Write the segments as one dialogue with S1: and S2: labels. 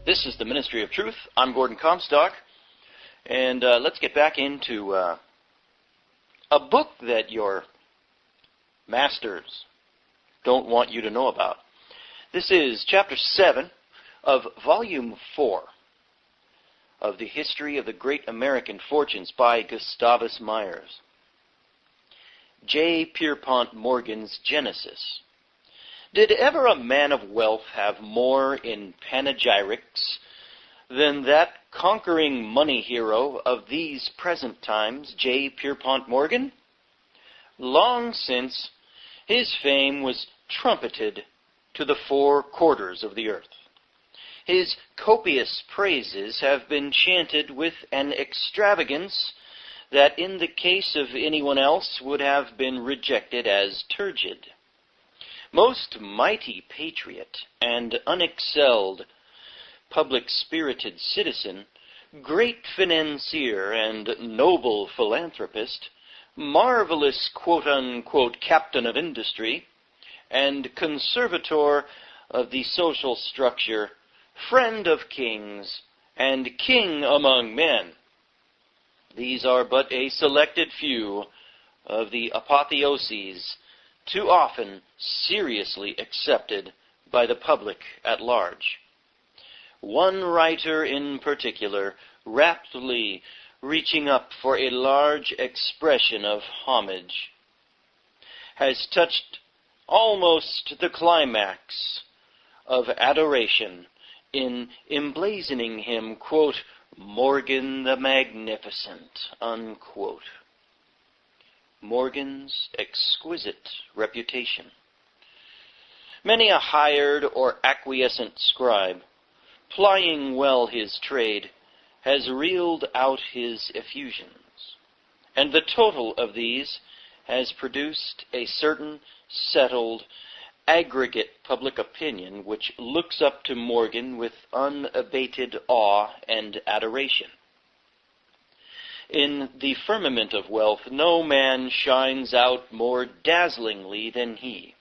S1: This is the Ministry of Truth. I'm Gordon Comstock, and let's get back into a book that your masters don't want you to know about. This is Chapter 7 of Volume 4 of the History of the Great American Fortunes by Gustavus Myers. J. Pierpont Morgan's Genesis. Did ever a man of wealth have more in panegyrics than that conquering money hero of these present times, J. Pierpont Morgan? Long since, his fame was trumpeted to the four quarters of the earth. His copious praises have been chanted with an extravagance that in the case of anyone else would have been rejected as turgid. Most mighty patriot and unexcelled public-spirited citizen, great financier and noble philanthropist, marvelous quote-unquote captain of industry, and conservator of the social structure, friend of kings, and king among men. These are but a selected few of the apotheoses too often seriously accepted by the public at large. One writer in particular, raptly reaching up for a large expression of homage, has touched almost the climax of adoration in emblazoning him, quote, Morgan the Magnificent, unquote. Morgan's exquisite reputation. Many a hired or acquiescent scribe, plying well his trade, has reeled out his effusions, and the total of these has produced a certain settled, aggregate public opinion which looks up to Morgan with unabated awe and adoration. In the firmament of wealth, no man shines out more dazzlingly than he.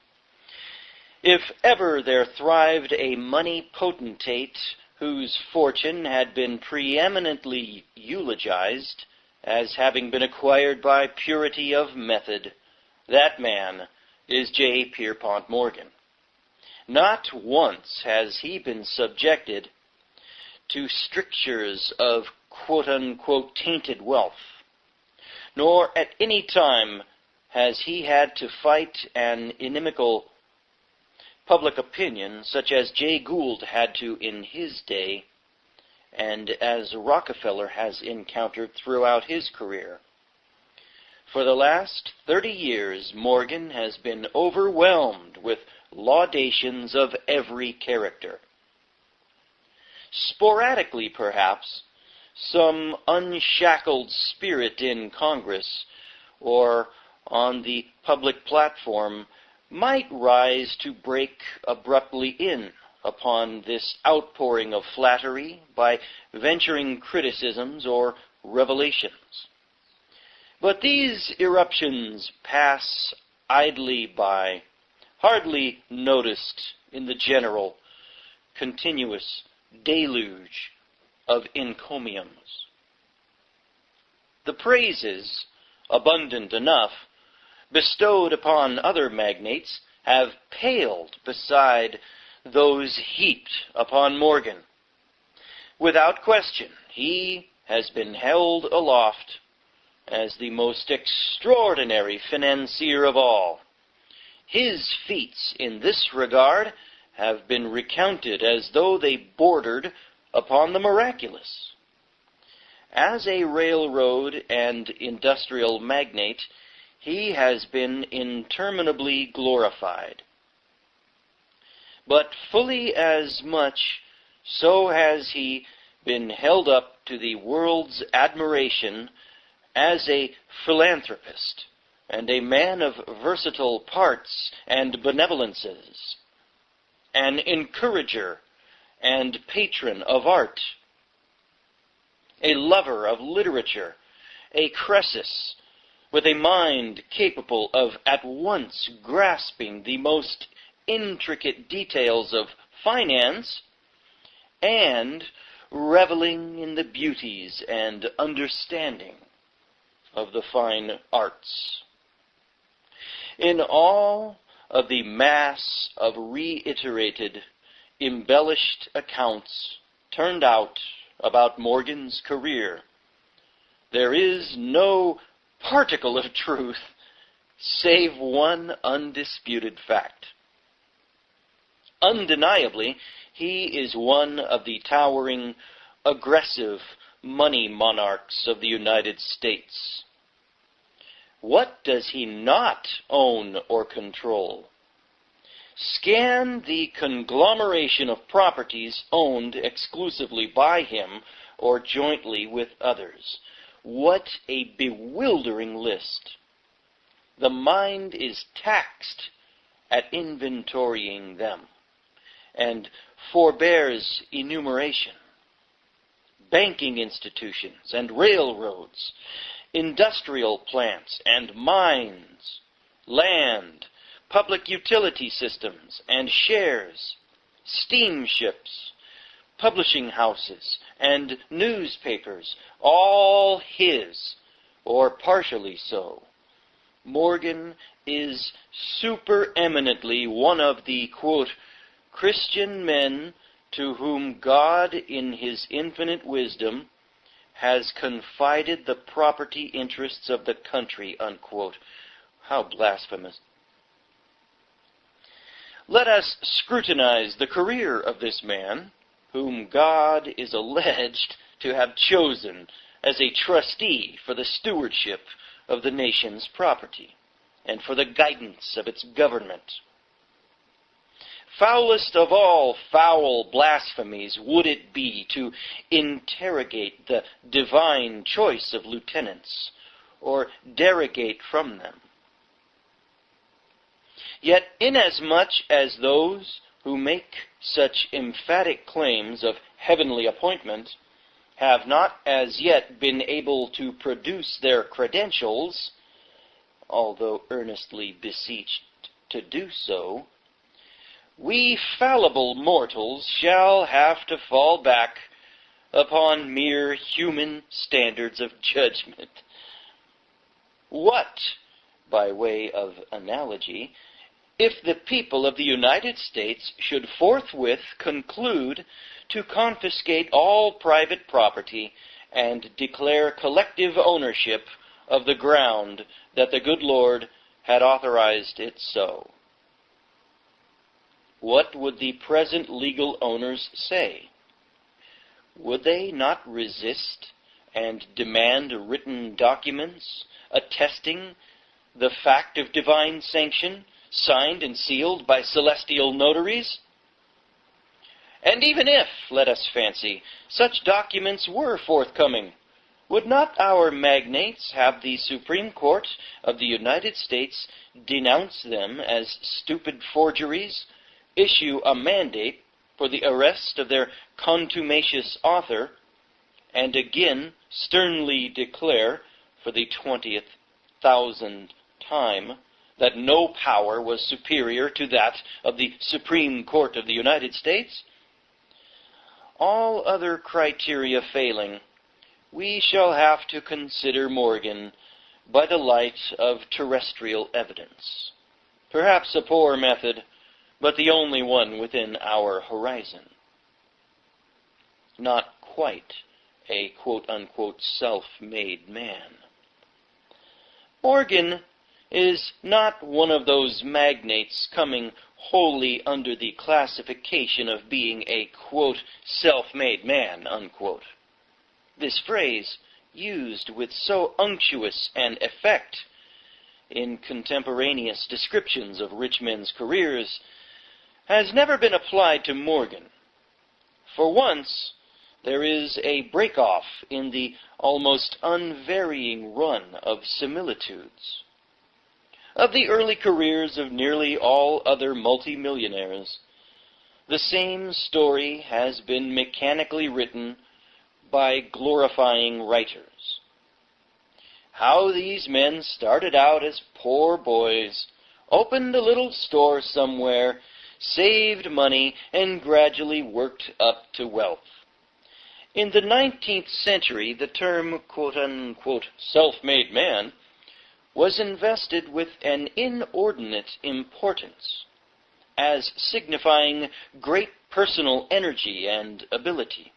S1: If ever there thrived a money potentate whose fortune had been preeminently eulogized as having been acquired by purity of method, that man is J. Pierpont Morgan. Not once has he been subjected to strictures of quote-unquote tainted wealth, nor at any time has he had to fight an inimical public opinion such as Jay Gould had to in his day, and as Rockefeller has encountered throughout his career. For the last 30 years, Morgan has been overwhelmed with laudations of every character. Sporadically, perhaps, some unshackled spirit in Congress or on the public platform might rise to break abruptly in upon this outpouring of flattery by venturing criticisms or revelations. But these eruptions pass idly by, hardly noticed in the general, continuous deluge of encomiums. The praises, abundant enough, bestowed upon other magnates have paled beside those heaped upon Morgan. Without question, he has been held aloft as the most extraordinary financier of all. His feats in this regard have been recounted as though they bordered upon the miraculous. As a railroad and industrial magnate, he has been interminably glorified. But fully as much so has he been held up to the world's admiration as a philanthropist and a man of versatile parts and benevolences, an encourager and patron of art, a lover of literature, a Croesus with a mind capable of at once grasping the most intricate details of finance and reveling in the beauties and understanding of the fine arts. In all of the mass of reiterated, embellished accounts turned out about Morgan's career, there is no particle of truth save one undisputed fact. Undeniably, he is one of the towering, aggressive money monarchs of the United States. What does he not own or control? Scan the conglomeration of properties owned exclusively by him or jointly with others. What a bewildering list. The mind is taxed at inventorying them and forbears enumeration. Banking institutions and railroads, industrial plants and mines, land, public utility systems and shares, steamships, publishing houses and newspapers, all his, or partially so. Morgan is supereminently one of the, quote, Christian men to whom God in his infinite wisdom has confided the property interests of the country, unquote. How blasphemous. Let us scrutinize the career of this man, whom God is alleged to have chosen as a trustee for the stewardship of the nation's property and for the guidance of its government. Foulest of all foul blasphemies would it be to interrogate the divine choice of lieutenants or derogate from them. Yet inasmuch as those who make such emphatic claims of heavenly appointment have not as yet been able to produce their credentials, although earnestly beseeched to do so, we fallible mortals shall have to fall back upon mere human standards of judgment. What, by way of analogy, if the people of the United States should forthwith conclude to confiscate all private property and declare collective ownership of the ground that the good Lord had authorized it so? What would the present legal owners say? Would they not resist and demand written documents attesting the fact of divine sanction, signed and sealed by celestial notaries? And even if, let us fancy, such documents were forthcoming, would not our magnates have the Supreme Court of the United States denounce them as stupid forgeries, issue a mandate for the arrest of their contumacious author, and again sternly declare, for the 20,000th time, that no power was superior to that of the Supreme Court of the United States? All other criteria failing, we shall have to consider Morgan by the light of terrestrial evidence. Perhaps a poor method, but the only one within our horizon. Not quite a quote-unquote self-made man. Morgan is not one of those magnates coming wholly under the classification of being a, quote, self-made man, unquote. This phrase, used with so unctuous an effect in contemporaneous descriptions of rich men's careers, has never been applied to Morgan. For once, there is a break-off in the almost unvarying run of similitudes. Of the early careers of nearly all other multimillionaires, the same story has been mechanically written by glorifying writers. How these men started out as poor boys, opened a little store somewhere, saved money, and gradually worked up to wealth. In the 19th century, the term quote-unquote self-made man was invested with an inordinate importance, as signifying great personal energy and ability.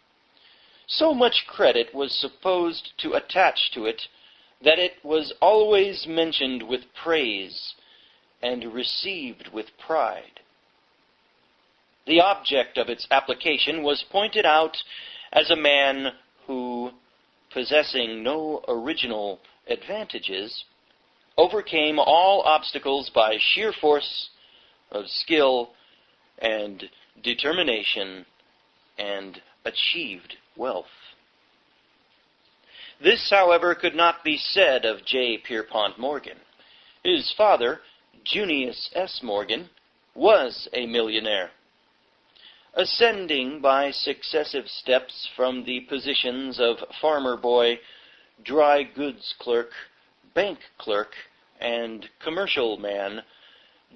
S1: So much credit was supposed to attach to it that it was always mentioned with praise and received with pride. The object of its application was pointed out as a man who, possessing no original advantages, overcame all obstacles by sheer force of skill and determination and achieved wealth. This, however, could not be said of J. Pierpont Morgan. His father, Junius S. Morgan, was a millionaire, ascending by successive steps from the positions of farmer boy, dry goods clerk, bank clerk, and commercial man.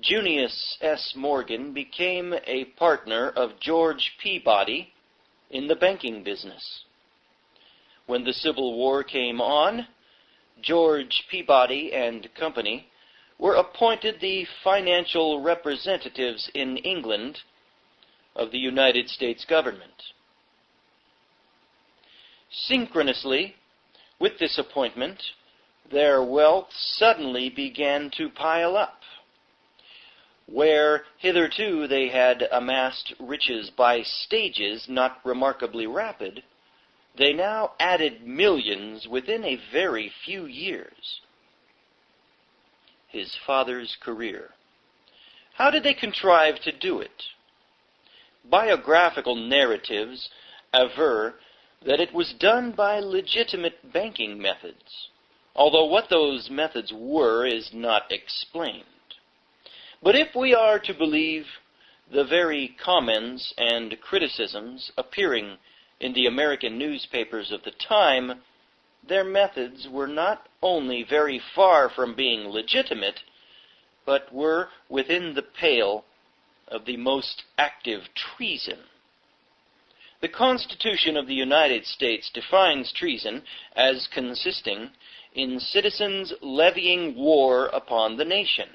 S1: Junius S. Morgan became a partner of George Peabody in the banking business. When the Civil War came on, George Peabody and Company were appointed the financial representatives in England of the United States government. Synchronously with this appointment, their wealth suddenly began to pile up. Where hitherto they had amassed riches by stages not remarkably rapid, they now added millions within a very few years. His father's career. How did they contrive to do it? Biographical narratives aver that it was done by legitimate banking methods, although what those methods were is not explained. But if we are to believe the very comments and criticisms appearing in the American newspapers of the time, their methods were not only very far from being legitimate, but were within the pale of the most active treason. The Constitution of the United States defines treason as consisting in citizens levying war upon the nation,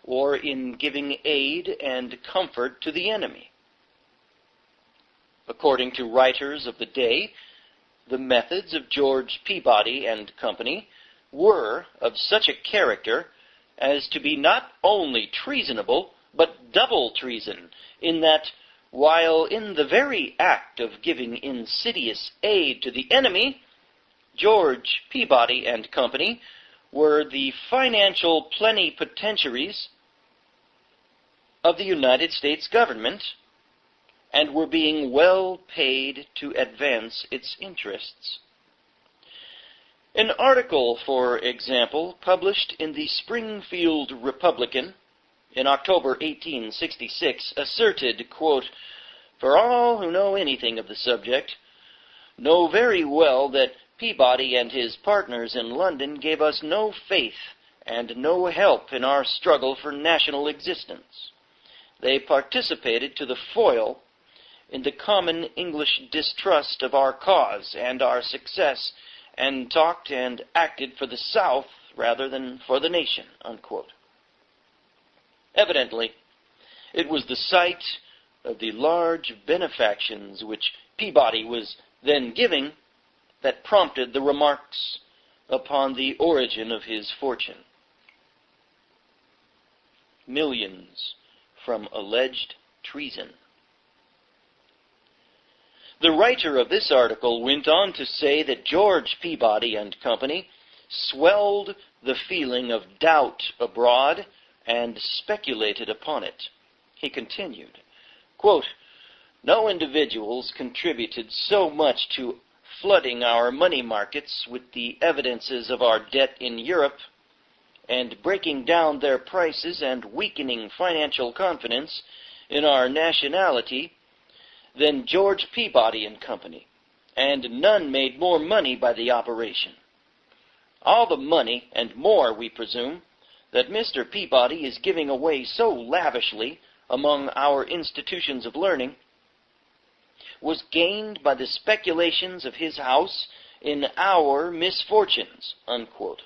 S1: or in giving aid and comfort to the enemy. According to writers of the day, the methods of George Peabody and Company were of such a character as to be not only treasonable, but double treason, in that, while in the very act of giving insidious aid to the enemy, George Peabody and Company were the financial plenipotentiaries of the United States government, and were being well paid to advance its interests. An article, for example, published in the Springfield Republican in October 1866, asserted, quote, "For all who know anything of the subject, know very well that Peabody and his partners in London gave us no faith and no help in our struggle for national existence. They participated to the foil in the common English distrust of our cause and our success, and talked and acted for the South rather than for the nation," unquote. Evidently, it was the sight of the large benefactions which Peabody was then giving that prompted the remarks upon the origin of his fortune. Millions from alleged treason. The writer of this article went on to say that George Peabody and Company swelled the feeling of doubt abroad and speculated upon it. He continued, quote, "No individuals contributed so much to flooding our money markets with the evidences of our debt in Europe, and breaking down their prices and weakening financial confidence in our nationality, than George Peabody and Company, and none made more money by the operation. All the money, and more, we presume, that Mr. Peabody is giving away so lavishly among our institutions of learning was gained by the speculations of his house in our misfortunes," unquote.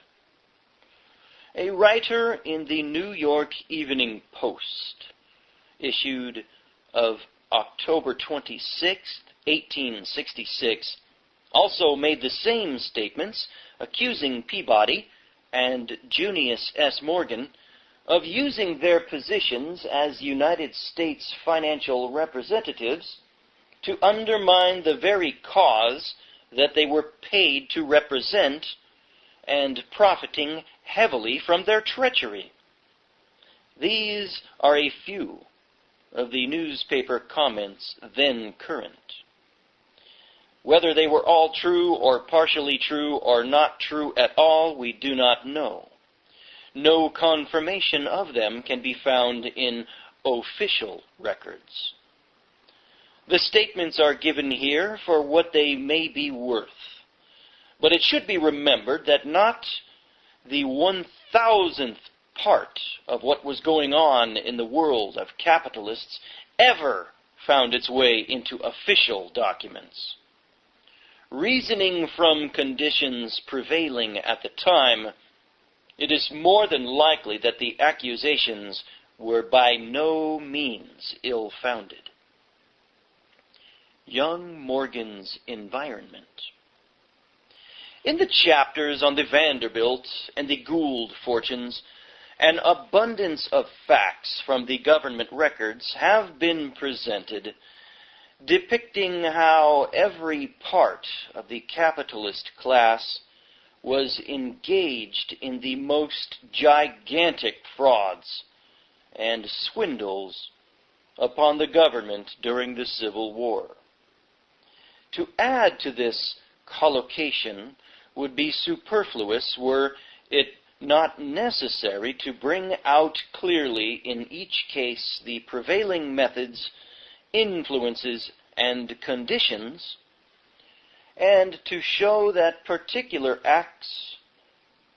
S1: A writer in the New York Evening Post, issued of October 26, 1866, also made the same statements, accusing Peabody and Junius S. Morgan of using their positions as United States financial representatives to undermine the very cause that they were paid to represent, and profiting heavily from their treachery. These are a few of the newspaper comments then current. Whether they were all true or partially true or not true at all, we do not know. No confirmation of them can be found in official records. The statements are given here for what they may be worth. But it should be remembered that not the 1,000th part of what was going on in the world of capitalists ever found its way into official documents. Reasoning from conditions prevailing at the time, it is more than likely that the accusations were by no means ill-founded. Young Morgan's environment. In the chapters on the Vanderbilt and the Gould fortunes, an abundance of facts from the government records have been presented, depicting how every part of the capitalist class was engaged in the most gigantic frauds and swindles upon the government during the Civil War. To add to this collocation would be superfluous were it not necessary to bring out clearly in each case the prevailing methods, influences, and conditions, and to show that particular acts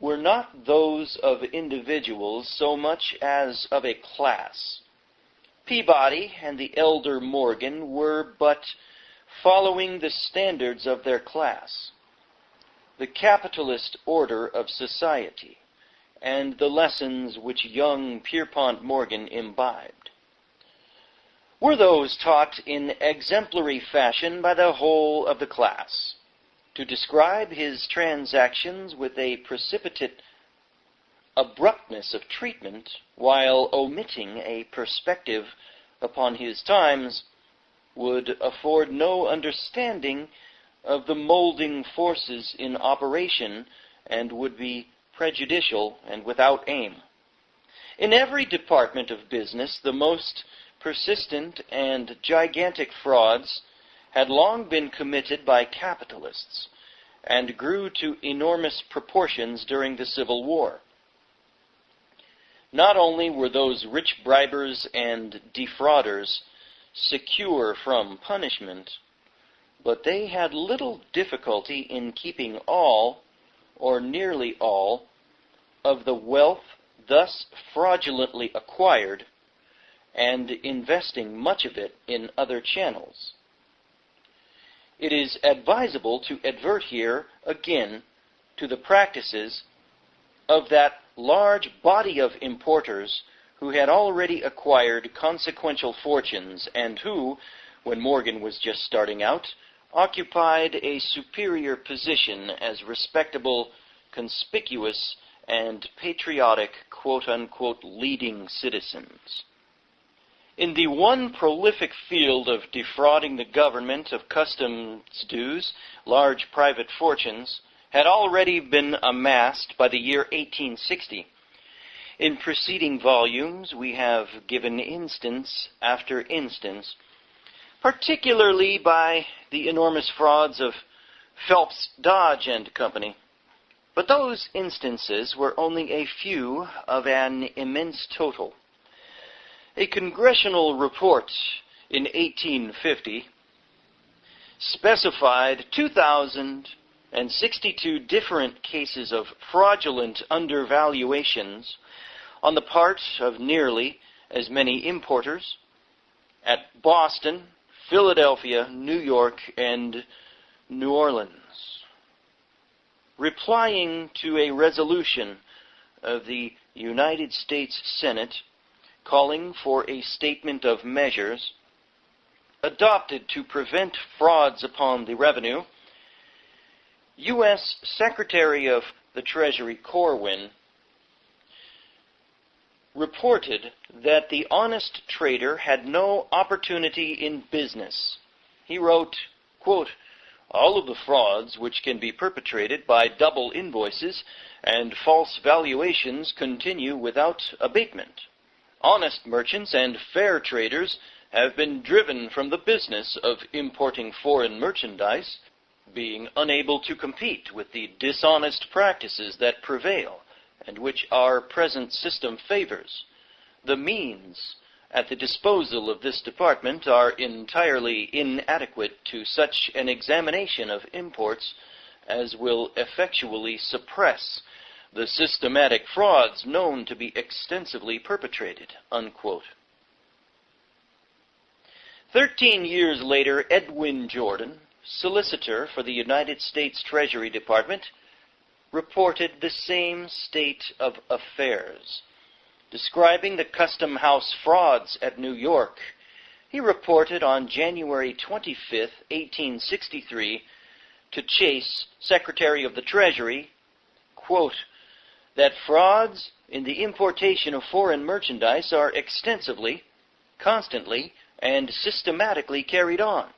S1: were not those of individuals so much as of a class. Peabody and the elder Morgan were but following the standards of their class, the capitalist order of society, and the lessons which young Pierpont Morgan imbibed. Were those taught in exemplary fashion by the whole of the class. To describe his transactions with a precipitate abruptness of treatment, while omitting a perspective upon his times, would afford no understanding of the molding forces in operation, and would be prejudicial and without aim. In every department of business, the most persistent and gigantic frauds had long been committed by capitalists, and grew to enormous proportions during the Civil War. Not only were those rich bribers and defrauders secure from punishment, but they had little difficulty in keeping all, or nearly all, of the wealth thus fraudulently acquired, and investing much of it in other channels. It is advisable to advert here again to the practices of that large body of importers who had already acquired consequential fortunes, and who, when Morgan was just starting out, occupied a superior position as respectable, conspicuous, and patriotic, quote-unquote, leading citizens. In the one prolific field of defrauding the government of customs dues, large private fortunes had already been amassed by the year 1860. In preceding volumes, we have given instance after instance, particularly by the enormous frauds of Phelps, Dodge and Company. But those instances were only a few of an immense total. A congressional report in 1850 specified 2,062 different cases of fraudulent undervaluations on the part of nearly as many importers at Boston, Philadelphia, New York, and New Orleans. Replying to a resolution of the United States Senate calling for a statement of measures adopted to prevent frauds upon the revenue, U.S. Secretary of the Treasury Corwin reported that the honest trader had no opportunity in business. He wrote, quote, "All of the frauds which can be perpetrated by double invoices and false valuations continue without abatement. Honest merchants and fair traders have been driven from the business of importing foreign merchandise, being unable to compete with the dishonest practices that prevail and which our present system favors. The means at the disposal of this department are entirely inadequate to such an examination of imports as will effectually suppress the systematic frauds known to be extensively perpetrated," unquote. 13 years later, Edwin Jordan, solicitor for the United States Treasury Department, reported the same state of affairs. Describing the Custom House frauds at New York, he reported on January 25, 1863, to Chase, Secretary of the Treasury, quote, "that frauds in the importation of foreign merchandise are extensively, constantly, and systematically carried on.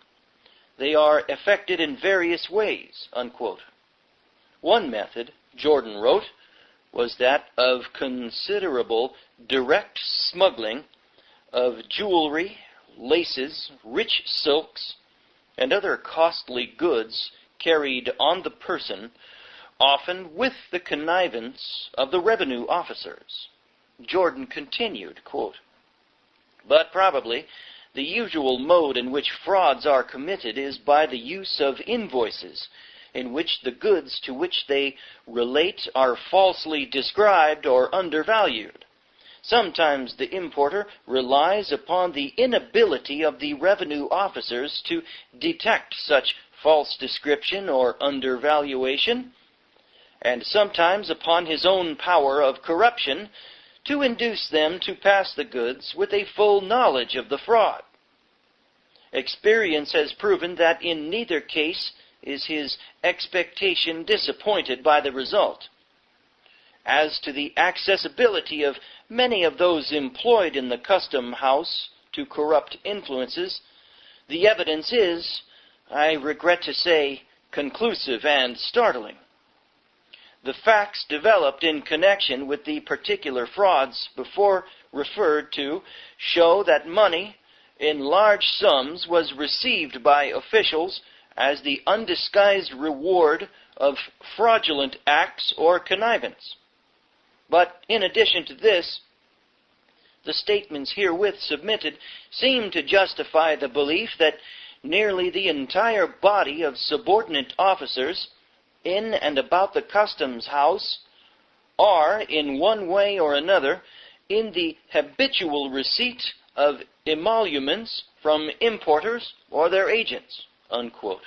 S1: They are effected in various ways," unquote. One method, Jordan wrote, was that of considerable direct smuggling of jewelry, laces, rich silks, and other costly goods carried on the person, often with the connivance of the revenue officers. Jordan continued, quote, "But probably the usual mode in which frauds are committed is by the use of invoices, in which the goods to which they relate are falsely described or undervalued. Sometimes the importer relies upon the inability of the revenue officers to detect such false description or undervaluation, and sometimes upon his own power of corruption to induce them to pass the goods with a full knowledge of the fraud. Experience has proven that in neither case is his expectation disappointed by the result. As to the accessibility of many of those employed in the custom house to corrupt influences, the evidence is, I regret to say, conclusive and startling. The facts developed in connection with the particular frauds before referred to show that money in large sums was received by officials as the undisguised reward of fraudulent acts or connivance. But in addition to this, the statements herewith submitted seem to justify the belief that nearly the entire body of subordinate officers in and about the customs house are, in one way or another, in the habitual receipt of emoluments from importers or their agents," unquote.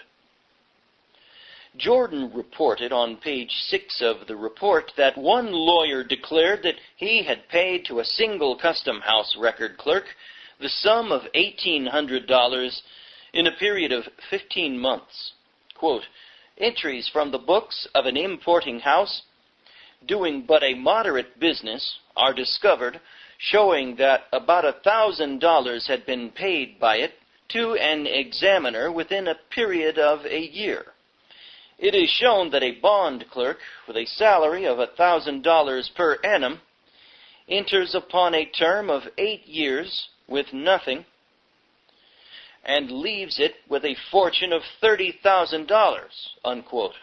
S1: Jordan reported on page 6 of the report that one lawyer declared that he had paid to a single custom house record clerk the sum of $1,800 in a period of 15 months. Quote, "Entries from the books of an importing house doing but a moderate business are discovered, showing that about $1,000 had been paid by it to an examiner within a period of a year. It is shown that a bond clerk with a salary of $1,000 per annum enters upon a term of 8 years with nothing and leaves it with a fortune of $30,000, unquote.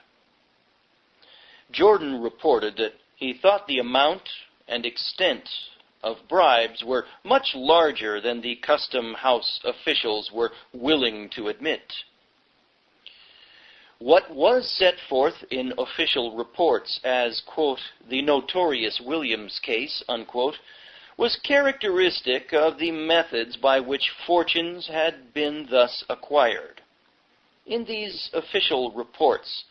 S1: Jordan reported that he thought the amount and extent of bribes were much larger than the custom house officials were willing to admit. What was set forth in official reports as, quote, "the notorious Williams case," unquote, was characteristic of the methods by which fortunes had been thus acquired. In these official reports,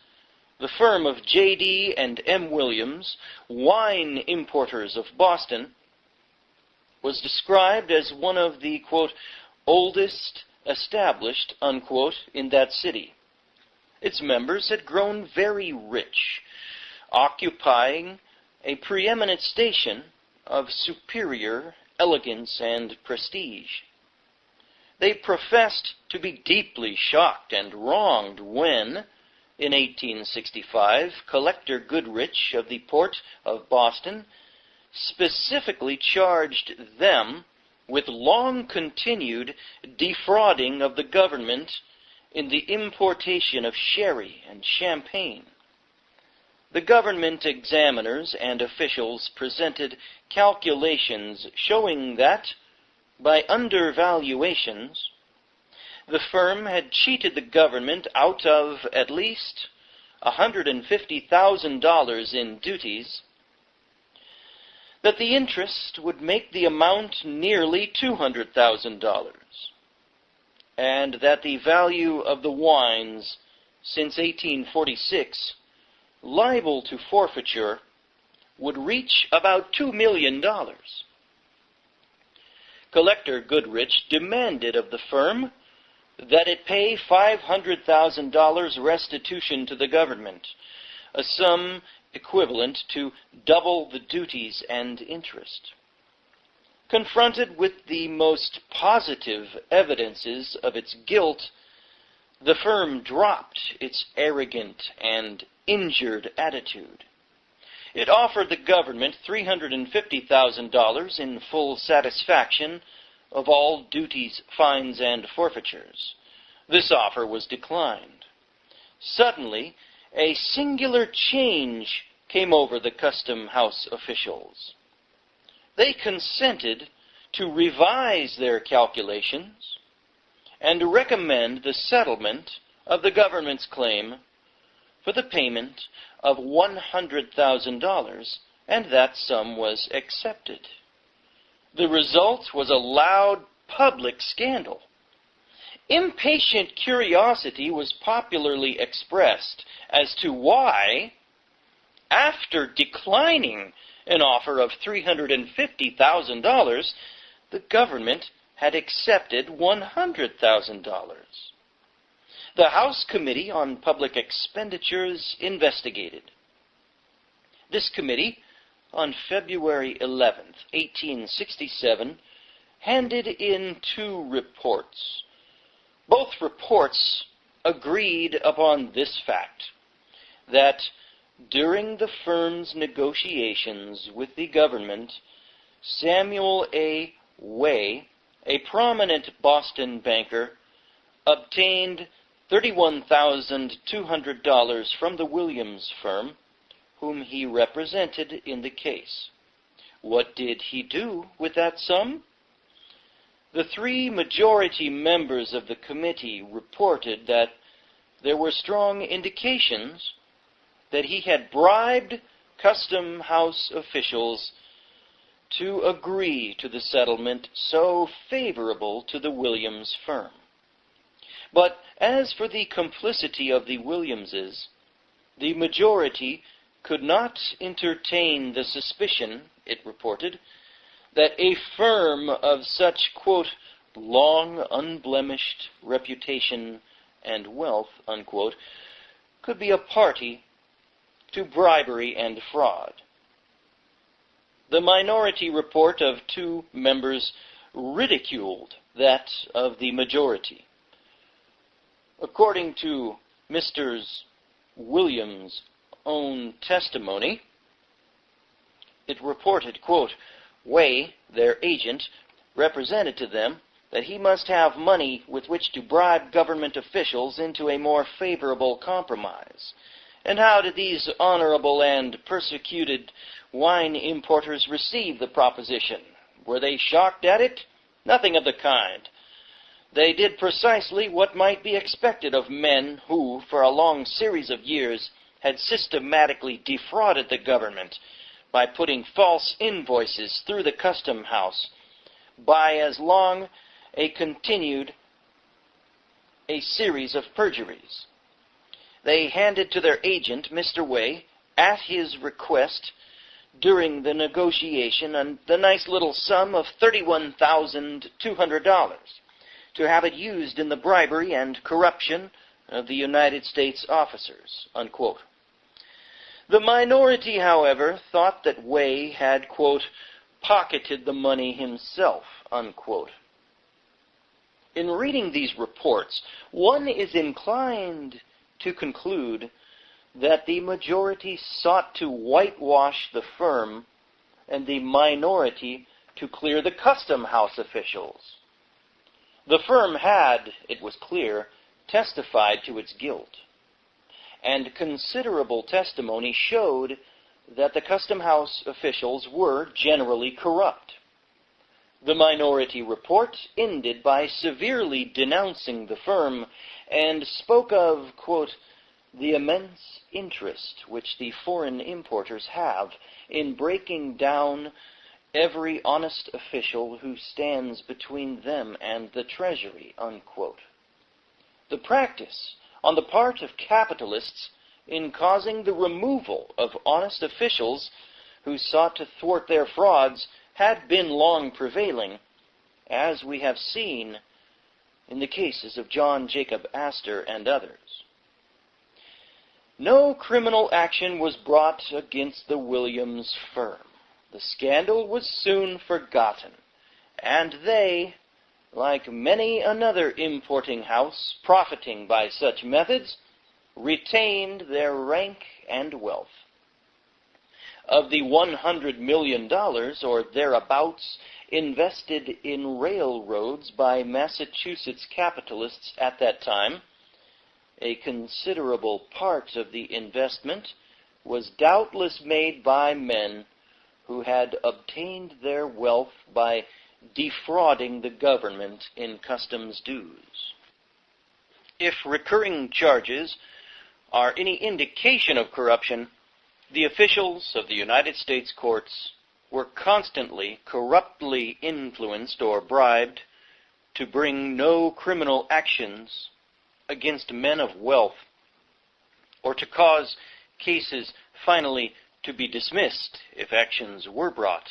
S1: the firm of J.D. and M. Williams, wine importers of Boston, was described as one of the, quote, oldest established, unquote, in that city. Its members had grown very rich, occupying a preeminent station of superior elegance and prestige. They professed to be deeply shocked and wronged when, in 1865, Collector Goodrich of the Port of Boston specifically charged them with long-continued defrauding of the government in the importation of sherry and champagne. The government examiners and officials presented calculations showing that, by undervaluations, the firm had cheated the government out of at least $150,000 in duties, that the interest would make the amount nearly $200,000, and that the value of the wines since 1846 liable to forfeiture would reach about $2 million. Collector Goodrich demanded of the firm that it pay $500,000 restitution to the government, a sum equivalent to double the duties and interest. Confronted with the most positive evidences of its guilt, the firm dropped its arrogant and injured attitude. It offered the government $350,000 in full satisfaction of all duties, fines, and forfeitures. This offer was declined. Suddenly, a singular change came over the custom house officials. They consented to revise their calculations and recommend the settlement of the government's claim for the payment of $100,000, and that sum was accepted. The result was a loud public scandal. Impatient curiosity was popularly expressed as to why, after declining an offer of $350,000, the government had accepted $100,000. The House Committee on Public Expenditures investigated. This committee, on February 11, 1867, handed in 2 reports. Both reports agreed upon this fact, that during the firm's negotiations with the government, Samuel A. Way, a prominent Boston banker, obtained $31,200 from the Williams firm, whom he represented in the case. What did he do with that sum? The 3 majority members of the committee reported that there were strong indications that he had bribed custom house officials to agree to the settlement so favorable to the Williams firm. But as for the complicity of the Williamses, the majority could not entertain the suspicion, it reported, that a firm of such, quote, long unblemished reputation and wealth, unquote, could be a party to bribery and fraud. The minority report of 2 members ridiculed that of the majority. According to Mr. Williams' own testimony, it reported, quote, Way, their agent, represented to them that he must have money with which to bribe government officials into a more favorable compromise. And how did these honorable and persecuted wine importers receive the proposition? Were they shocked at it? Nothing of the kind. They did precisely what might be expected of men who, for a long series of years, had systematically defrauded the government by putting false invoices through the custom house, by as long continued a series of perjuries. They handed to their agent, Mr. Way, at his request, during the negotiation, the nice little sum of $31,200 to have it used in the bribery and corruption of the United States officers, unquote. The minority, however, thought that Way had, quote, pocketed the money himself, unquote. In reading these reports, one is inclined to conclude that the majority sought to whitewash the firm and the minority to clear the custom house officials. The firm had, it was clear, testified to its guilt, and considerable testimony showed that the custom house officials were generally corrupt. The minority report ended by severely denouncing the firm and spoke of, quote, the immense interest which the foreign importers have in breaking down every honest official who stands between them and the Treasury, unquote. The practice on the part of capitalists in causing the removal of honest officials who sought to thwart their frauds had been long prevailing, as we have seen in the cases of John Jacob Astor and others. No criminal action was brought against the Williams firm. The scandal was soon forgotten, and they, like many another importing house profiting by such methods, retained their rank and wealth. Of the $100 million or thereabouts invested in railroads by Massachusetts capitalists at that time, a considerable part of the investment was doubtless made by men who had obtained their wealth by defrauding the government in customs dues. If recurring charges are any indication of corruption, the officials of the United States courts were constantly corruptly influenced or bribed to bring no criminal actions against men of wealth, or to cause cases finally to be dismissed if actions were brought.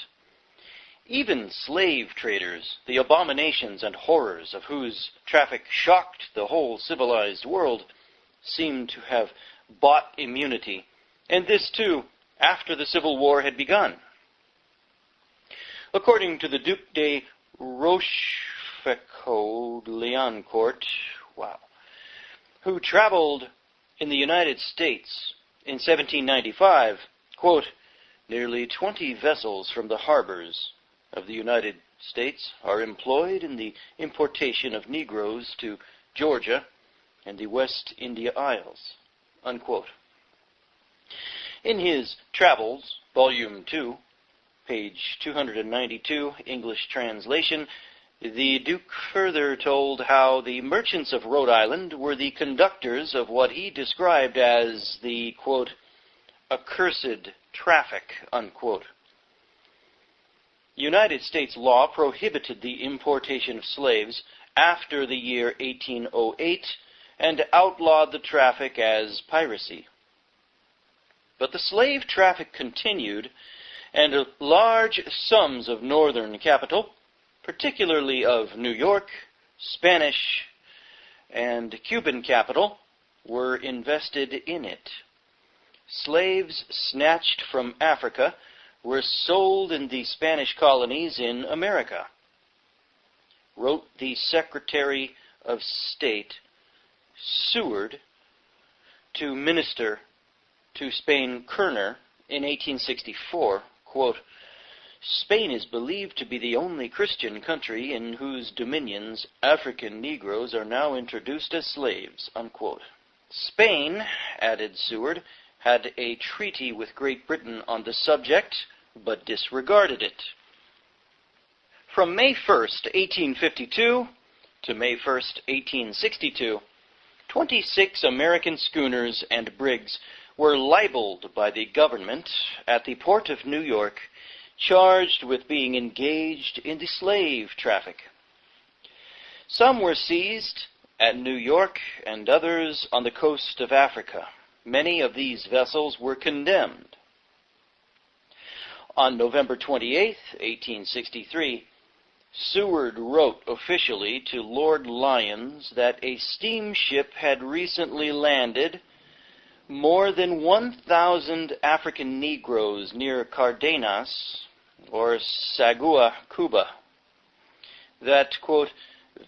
S1: Even slave traders, the abominations and horrors of whose traffic shocked the whole civilized world, seemed to have bought immunity, and this too after the Civil War had begun. According to the Duc de Rochefoucauld-Liancourt, who traveled in the United States in 1795, quote, nearly 20 vessels from the harbors of the United States are employed in the importation of Negroes to Georgia and the West India Isles, unquote. In his Travels, Volume 2, page 292, English translation, the Duke further told how the merchants of Rhode Island were the conductors of what he described as the, quote, accursed traffic, unquote. United States law prohibited the importation of slaves after the year 1808 and outlawed the traffic as piracy. But the slave traffic continued, and large sums of northern capital, particularly of New York, Spanish, and Cuban capital, were invested in it. Slaves snatched from Africa were sold in the Spanish colonies in America, wrote the Secretary of State, Seward, to Minister to Spain Kerner in 1864, quote, Spain is believed to be the only Christian country in whose dominions African Negroes are now introduced as slaves, unquote. Spain, added Seward, had a treaty with Great Britain on the subject, but disregarded it. From May 1st, 1852 to May 1st, 1862, 26 American schooners and brigs were libeled by the government at the port of New York, charged with being engaged in the slave traffic. Some were seized at New York and others on the coast of Africa. Many of these vessels were condemned. On November 28, 1863, Seward wrote officially to Lord Lyons that a steamship had recently landed more than 1,000 African Negroes near Cardenas, or Sagua, Cuba. That, quote,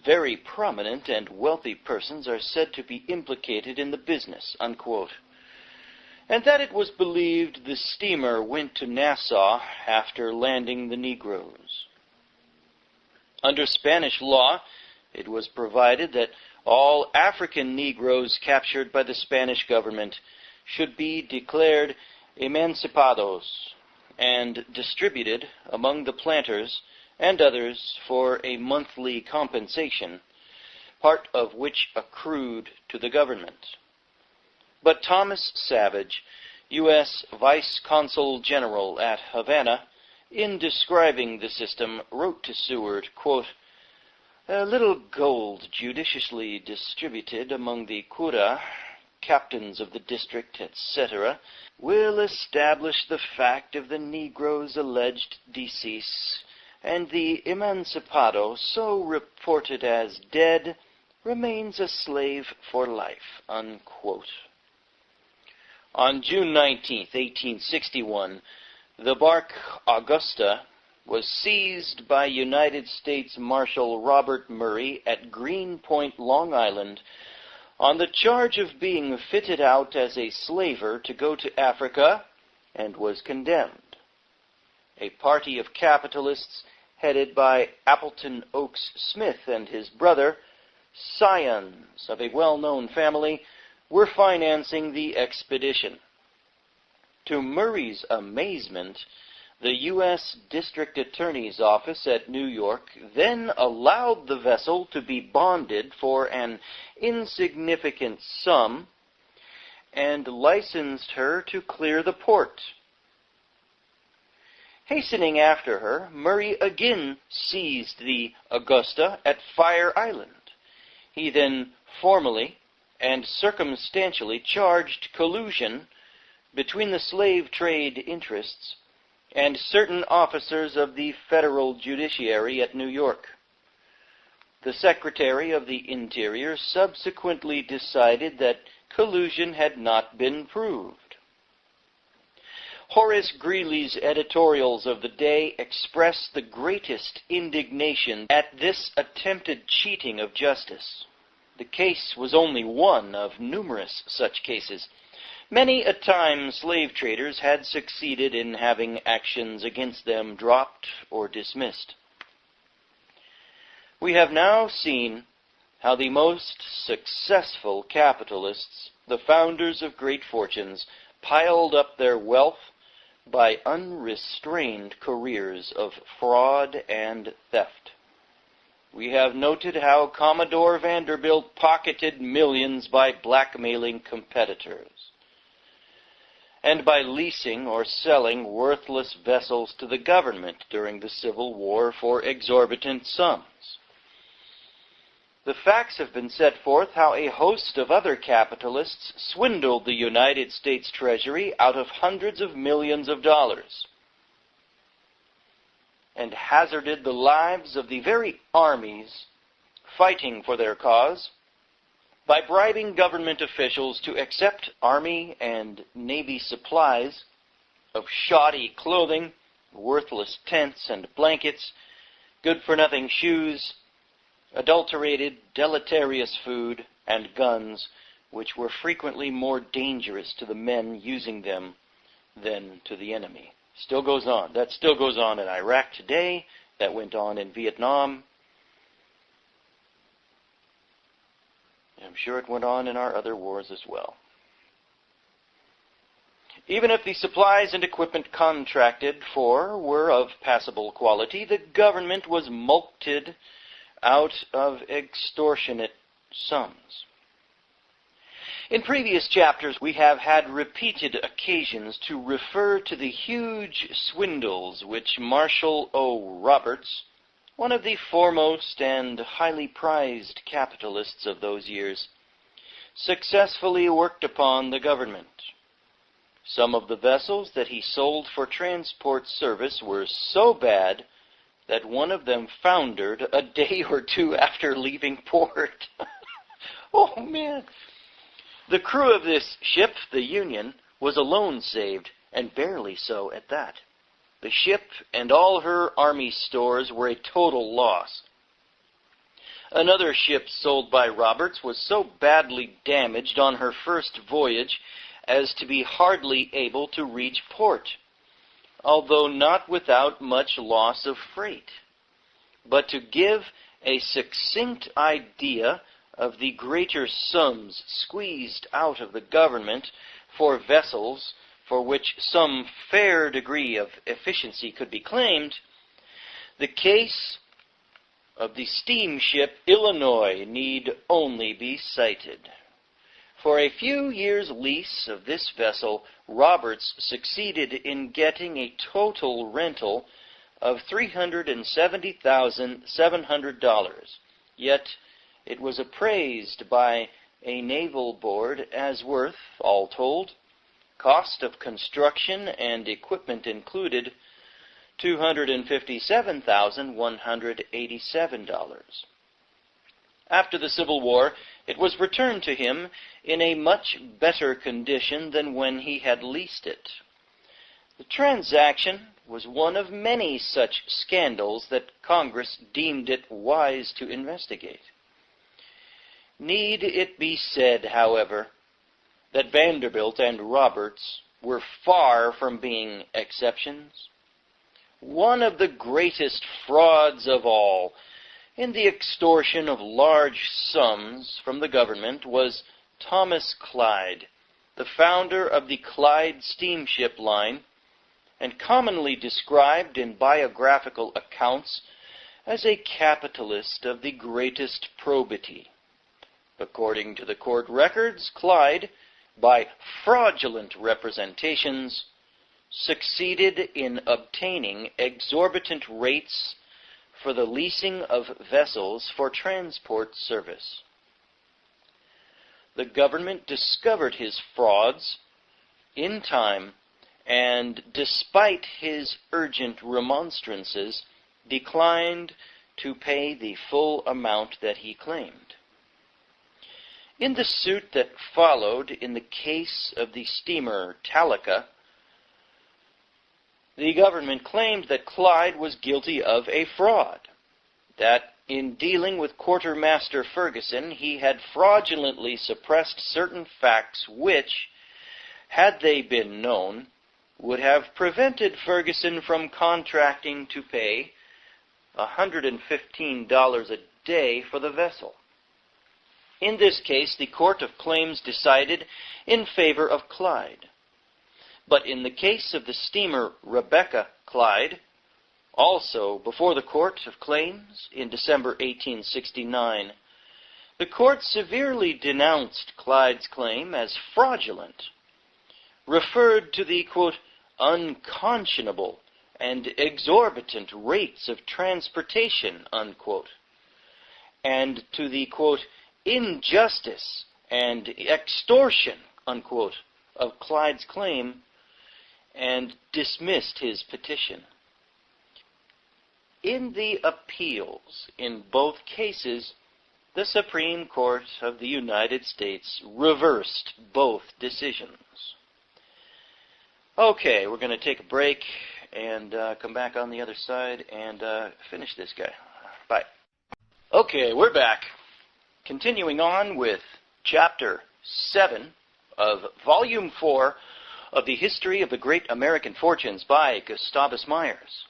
S1: very prominent and wealthy persons are said to be implicated in the business, unquote, and that it was believed the steamer went to Nassau after landing the Negroes. Under Spanish law, it was provided that all African Negroes captured by the Spanish government should be declared emancipados and distributed among the planters and others for a monthly compensation, part of which accrued to the government. But Thomas Savage, U.S. Vice Consul General at Havana, in describing the system, wrote to Seward, quote, a little gold judiciously distributed among the cura, captains of the district, etc., will establish the fact of the Negro's alleged decease, and the emancipado, so reported as dead, remains a slave for life, unquote. On June 19, 1861, the bark Augusta was seized by United States Marshal Robert Murray at Greenpoint, Long Island, on the charge of being fitted out as a slaver to go to Africa, and was condemned. A party of capitalists headed by Appleton Oaks Smith and his brother, scions of a well-known family, were financing the expedition. To Murray's amazement, the U.S. District Attorney's Office at New York then allowed the vessel to be bonded for an insignificant sum and licensed her to clear the port. Hastening after her, Murray again seized the Augusta at Fire Island. He then formally and circumstantially charged collusion between the slave trade interests and certain officers of the federal judiciary at New York. The Secretary of the Interior subsequently decided that collusion had not been proved. Horace Greeley's editorials of the day express the greatest indignation at this attempted cheating of justice. The case was only one of numerous such cases. Many a time slave traders had succeeded in having actions against them dropped or dismissed. We have now seen how the most successful capitalists, the founders of great fortunes, piled up their wealth by unrestrained careers of fraud and theft. We have noted how Commodore Vanderbilt pocketed millions by blackmailing competitors, and by leasing or selling worthless vessels to the government during the Civil War for exorbitant sums. The facts have been set forth how a host of other capitalists swindled the United States Treasury out of hundreds of millions of dollars, and hazarded the lives of the very armies fighting for their cause by bribing government officials to accept Army and Navy supplies of shoddy clothing, worthless tents and blankets, good-for-nothing shoes, adulterated, deleterious food, and guns, which were frequently more dangerous to the men using them than to the enemy. Still goes on. That still goes on in Iraq today. That went on in Vietnam. I'm sure it went on in our other wars as well. Even if the supplies and equipment contracted for were of passable quality, the government was mulcted out of extortionate sums. In previous chapters, we have had repeated occasions to refer to the huge swindles which Marshall O. Roberts, one of the foremost and highly prized capitalists of those years, successfully worked upon the government. Some of the vessels that he sold for transport service were so bad that one of them foundered a day or two after leaving port. Oh, man. The crew of this ship, the Union, was alone saved, and barely so at that. The ship and all her army stores were a total loss. Another ship sold by Roberts was so badly damaged on her first voyage as to be hardly able to reach port, although not without much loss of freight. But to give a succinct idea of the greater sums squeezed out of the government for vessels for which some fair degree of efficiency could be claimed, the case of the steamship Illinois need only be cited. For a few years' lease of this vessel, Roberts succeeded in getting a total rental of $370,700, yet it was appraised by a naval board as worth, all told, cost of construction and equipment included, $257,187. After the Civil War, it was returned to him in a much better condition than when he had leased it. The transaction was one of many such scandals that Congress deemed it wise to investigate. Need it be said, however, that Vanderbilt and Roberts were far from being exceptions? One of the greatest frauds of all in the extortion of large sums from the government was Thomas Clyde, the founder of the Clyde steamship line, and commonly described in biographical accounts as a capitalist of the greatest probity. According to the court records, Clyde, by fraudulent representations, succeeded in obtaining exorbitant rates for the leasing of vessels for transport service. The government discovered his frauds in time, and despite his urgent remonstrances, declined to pay the full amount that he claimed. In the suit that followed in the case of the steamer Talika, the government claimed that Clyde was guilty of a fraud, that in dealing with Quartermaster Ferguson he had fraudulently suppressed certain facts which, had they been known, would have prevented Ferguson from contracting to pay $115 a day for the vessel. In this case, the Court of Claims decided in favor of Clyde. But in the case of the steamer Rebecca Clyde, also before the Court of Claims in December 1869, the Court severely denounced Clyde's claim as fraudulent, referred to the, quote, unconscionable and exorbitant rates of transportation, unquote, and to the, quote, injustice and extortion, unquote, of Clyde's claim, and dismissed his petition. In the appeals in both cases, the Supreme Court of the United States reversed both decisions. Okay, we're going to take a break and come back on the other side and finish this guy. Bye. Okay, we're back. Continuing on with Chapter 7 of Volume 4 of the History of the Great American Fortunes by Gustavus Myers.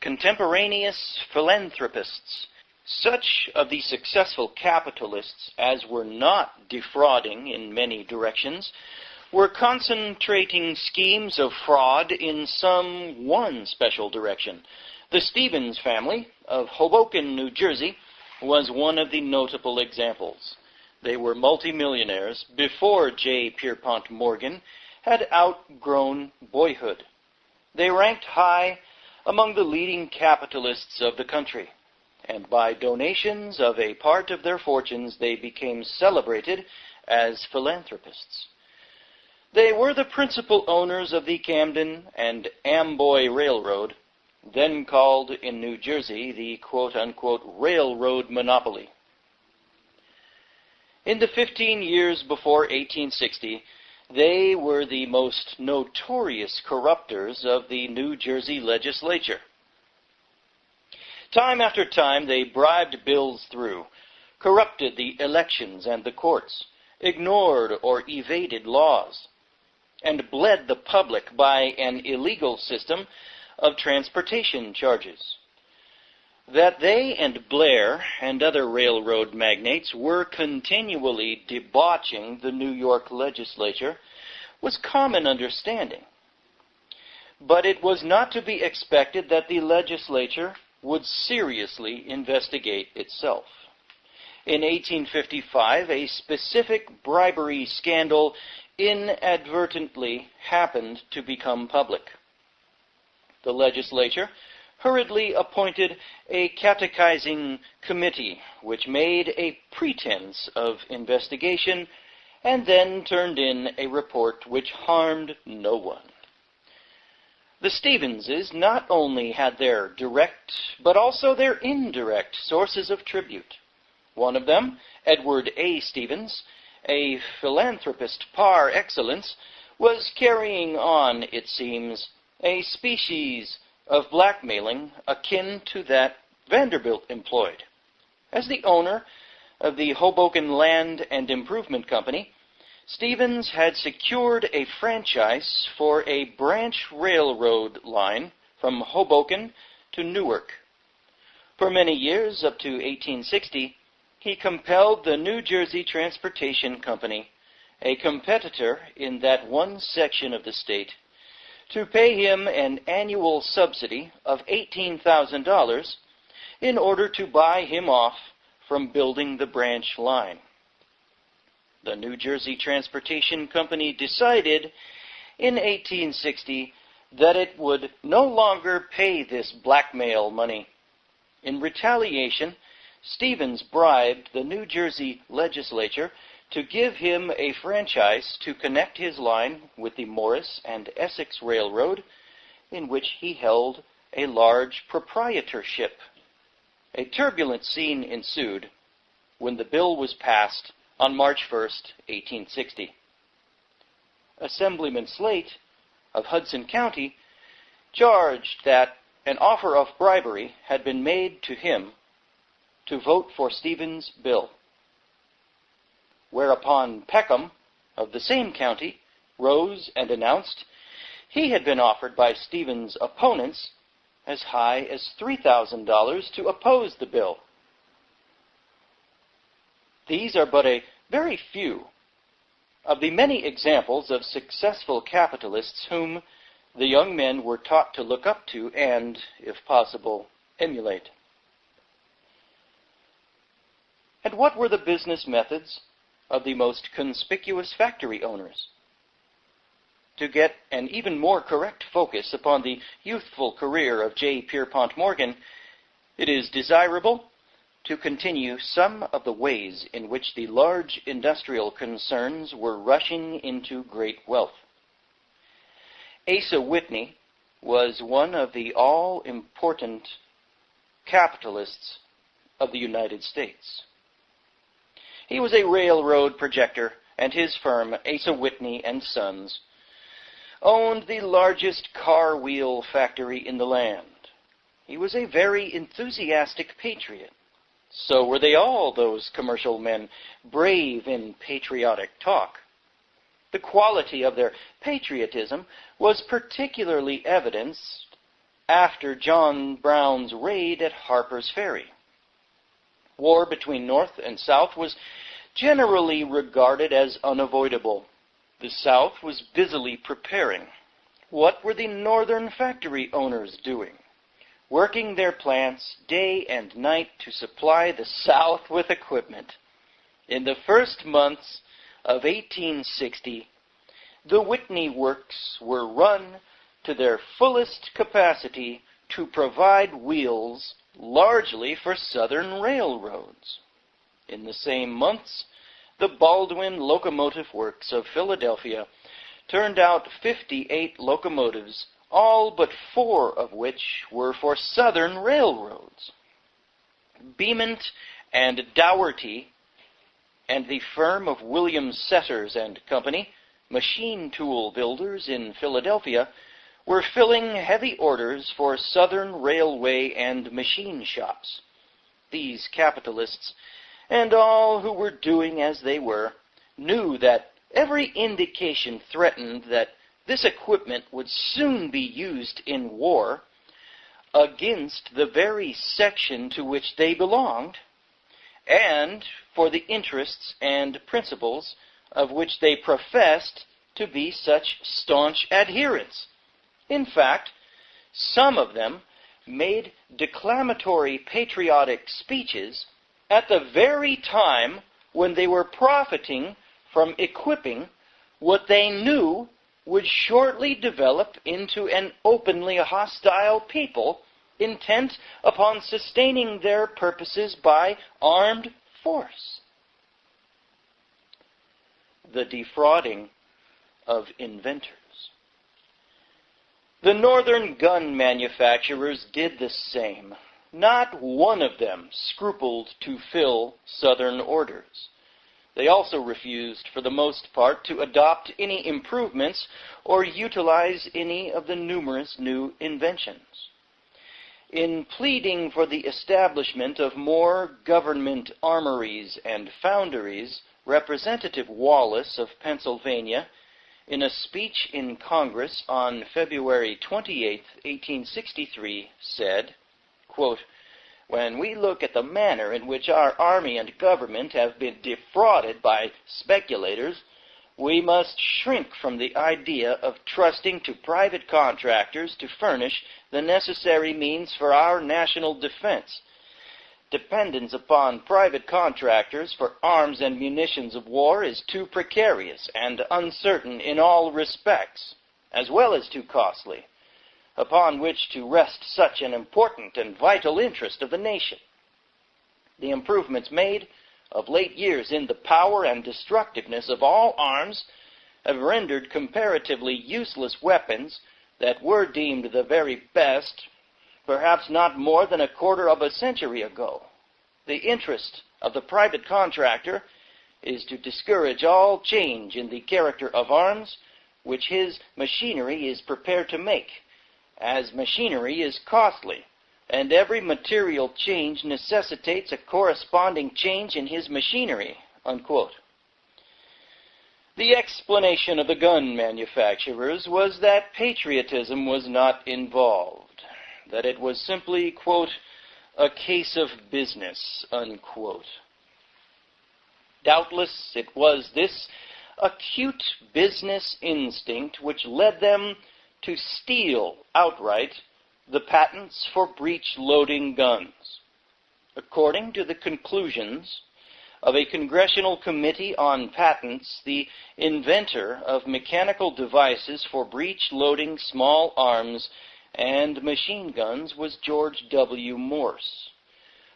S1: Contemporaneous philanthropists, such of the successful capitalists as were not defrauding in many directions, were concentrating schemes of fraud in some one special direction. The Stevens family of Hoboken, New Jersey, was one of the notable examples. They were multimillionaires before J. Pierpont Morgan had outgrown boyhood. They ranked high among the leading capitalists of the country, and by donations of a part of their fortunes they became celebrated as philanthropists. They were the principal owners of the Camden and Amboy Railroad, then called in New Jersey the quote-unquote railroad monopoly. In the 15 years before 1860, they were the most notorious corrupters of the New Jersey legislature. Time after time, they bribed bills through, corrupted the elections and the courts, ignored or evaded laws, and bled the public by an illegal system of transportation charges. That they and Blair and other railroad magnates were continually debauching the New York legislature was common understanding. But it was not to be expected that the legislature would seriously investigate itself. In 1855, a specific bribery scandal inadvertently happened to become public. The legislature hurriedly appointed a catechizing committee which made a pretense of investigation and then turned in a report which harmed no one. The Stevenses not only had their direct but also their indirect sources of tribute. One of them, Edward A. Stevens, a philanthropist par excellence, was carrying on, it seems, a species of blackmailing akin to that Vanderbilt employed. As the owner of the Hoboken Land and Improvement Company, Stevens had secured a franchise for a branch railroad line from Hoboken to Newark. For many years, up to 1860, he compelled the New Jersey Transportation Company, a competitor in that one section of the state, to pay him an annual subsidy of $18,000 in order to buy him off from building the branch line. The New Jersey Transportation Company decided in 1860 that it would no longer pay this blackmail money. In retaliation, Stevens bribed the New Jersey legislature to give him a franchise to connect his line with the Morris and Essex Railroad, in which he held a large proprietorship. A turbulent scene ensued when the bill was passed on March 1st, 1860. Assemblyman Slate of Hudson County charged that an offer of bribery had been made to him to vote for Stevens' bill. Whereupon Peckham, of the same county, rose and announced he had been offered by Stevens' opponents as high as $3,000 to oppose the bill. These are but a very few of the many examples of successful capitalists whom the young men were taught to look up to and, if possible, emulate. And what were the business methods of the most conspicuous factory owners? To get an even more correct focus upon the youthful career of J. Pierpont Morgan, it is desirable to continue some of the ways in which the large industrial concerns were rushing into great wealth. Asa Whitney was one of the all-important capitalists of the United States. He was a railroad projector, and his firm, Asa Whitney and Sons, owned the largest car wheel factory in the land. He was a very enthusiastic patriot. So were they all, those commercial men, brave in patriotic talk. The quality of their patriotism was particularly evidenced after John Brown's raid at Harper's Ferry. War between North and South was generally regarded as unavoidable. The South was busily preparing. What were the Northern factory owners doing? Working their plants day and night to supply the South with equipment. In the first months of 1860, the Whitney Works were run to their fullest capacity to provide wheels largely for Southern railroads. In the same months, the Baldwin Locomotive Works of Philadelphia turned out 58 locomotives, all but 4 of which were for Southern railroads. Beament and Dougherty and the firm of William Setters and Company, machine tool builders in Philadelphia, were filling heavy orders for Southern railway and machine shops. These capitalists, and all who were doing as they were, knew that every indication threatened that this equipment would soon be used in war against the very section to which they belonged, and for the interests and principles of which they professed to be such staunch adherents. In fact, some of them made declamatory patriotic speeches at the very time when they were profiting from equipping what they knew would shortly develop into an openly hostile people intent upon sustaining their purposes by armed force. The defrauding of inventors. The northern gun manufacturers did the same. Not one of them scrupled to fill Southern orders. They also refused, for the most part, to adopt any improvements or utilize any of the numerous new inventions. In pleading for the establishment of more government armories and foundries, Representative Wallace of Pennsylvania, in a speech in Congress on February 28, 1863, said, quote, "When we look at the manner in which our army and government have been defrauded by speculators, we must shrink from the idea of trusting to private contractors to furnish the necessary means for our national defense. Dependence upon private contractors for arms and munitions of war is too precarious and uncertain in all respects, as well as too costly, upon which to rest such an important and vital interest of the nation. The improvements made of late years in the power and destructiveness of all arms have rendered comparatively useless weapons that were deemed the very best perhaps not more than a quarter of a century ago. The interest of the private contractor is to discourage all change in the character of arms which his machinery is prepared to make, as machinery is costly, and every material change necessitates a corresponding change in his machinery." Unquote. The explanation of the gun manufacturers was that patriotism was not involved, that it was simply, quote, "a case of business," unquote. Doubtless it was this acute business instinct which led them to steal outright the patents for breech-loading guns. According to the conclusions of a Congressional Committee on Patents, the inventor of mechanical devices for breech-loading small arms and machine guns was George W. Morse,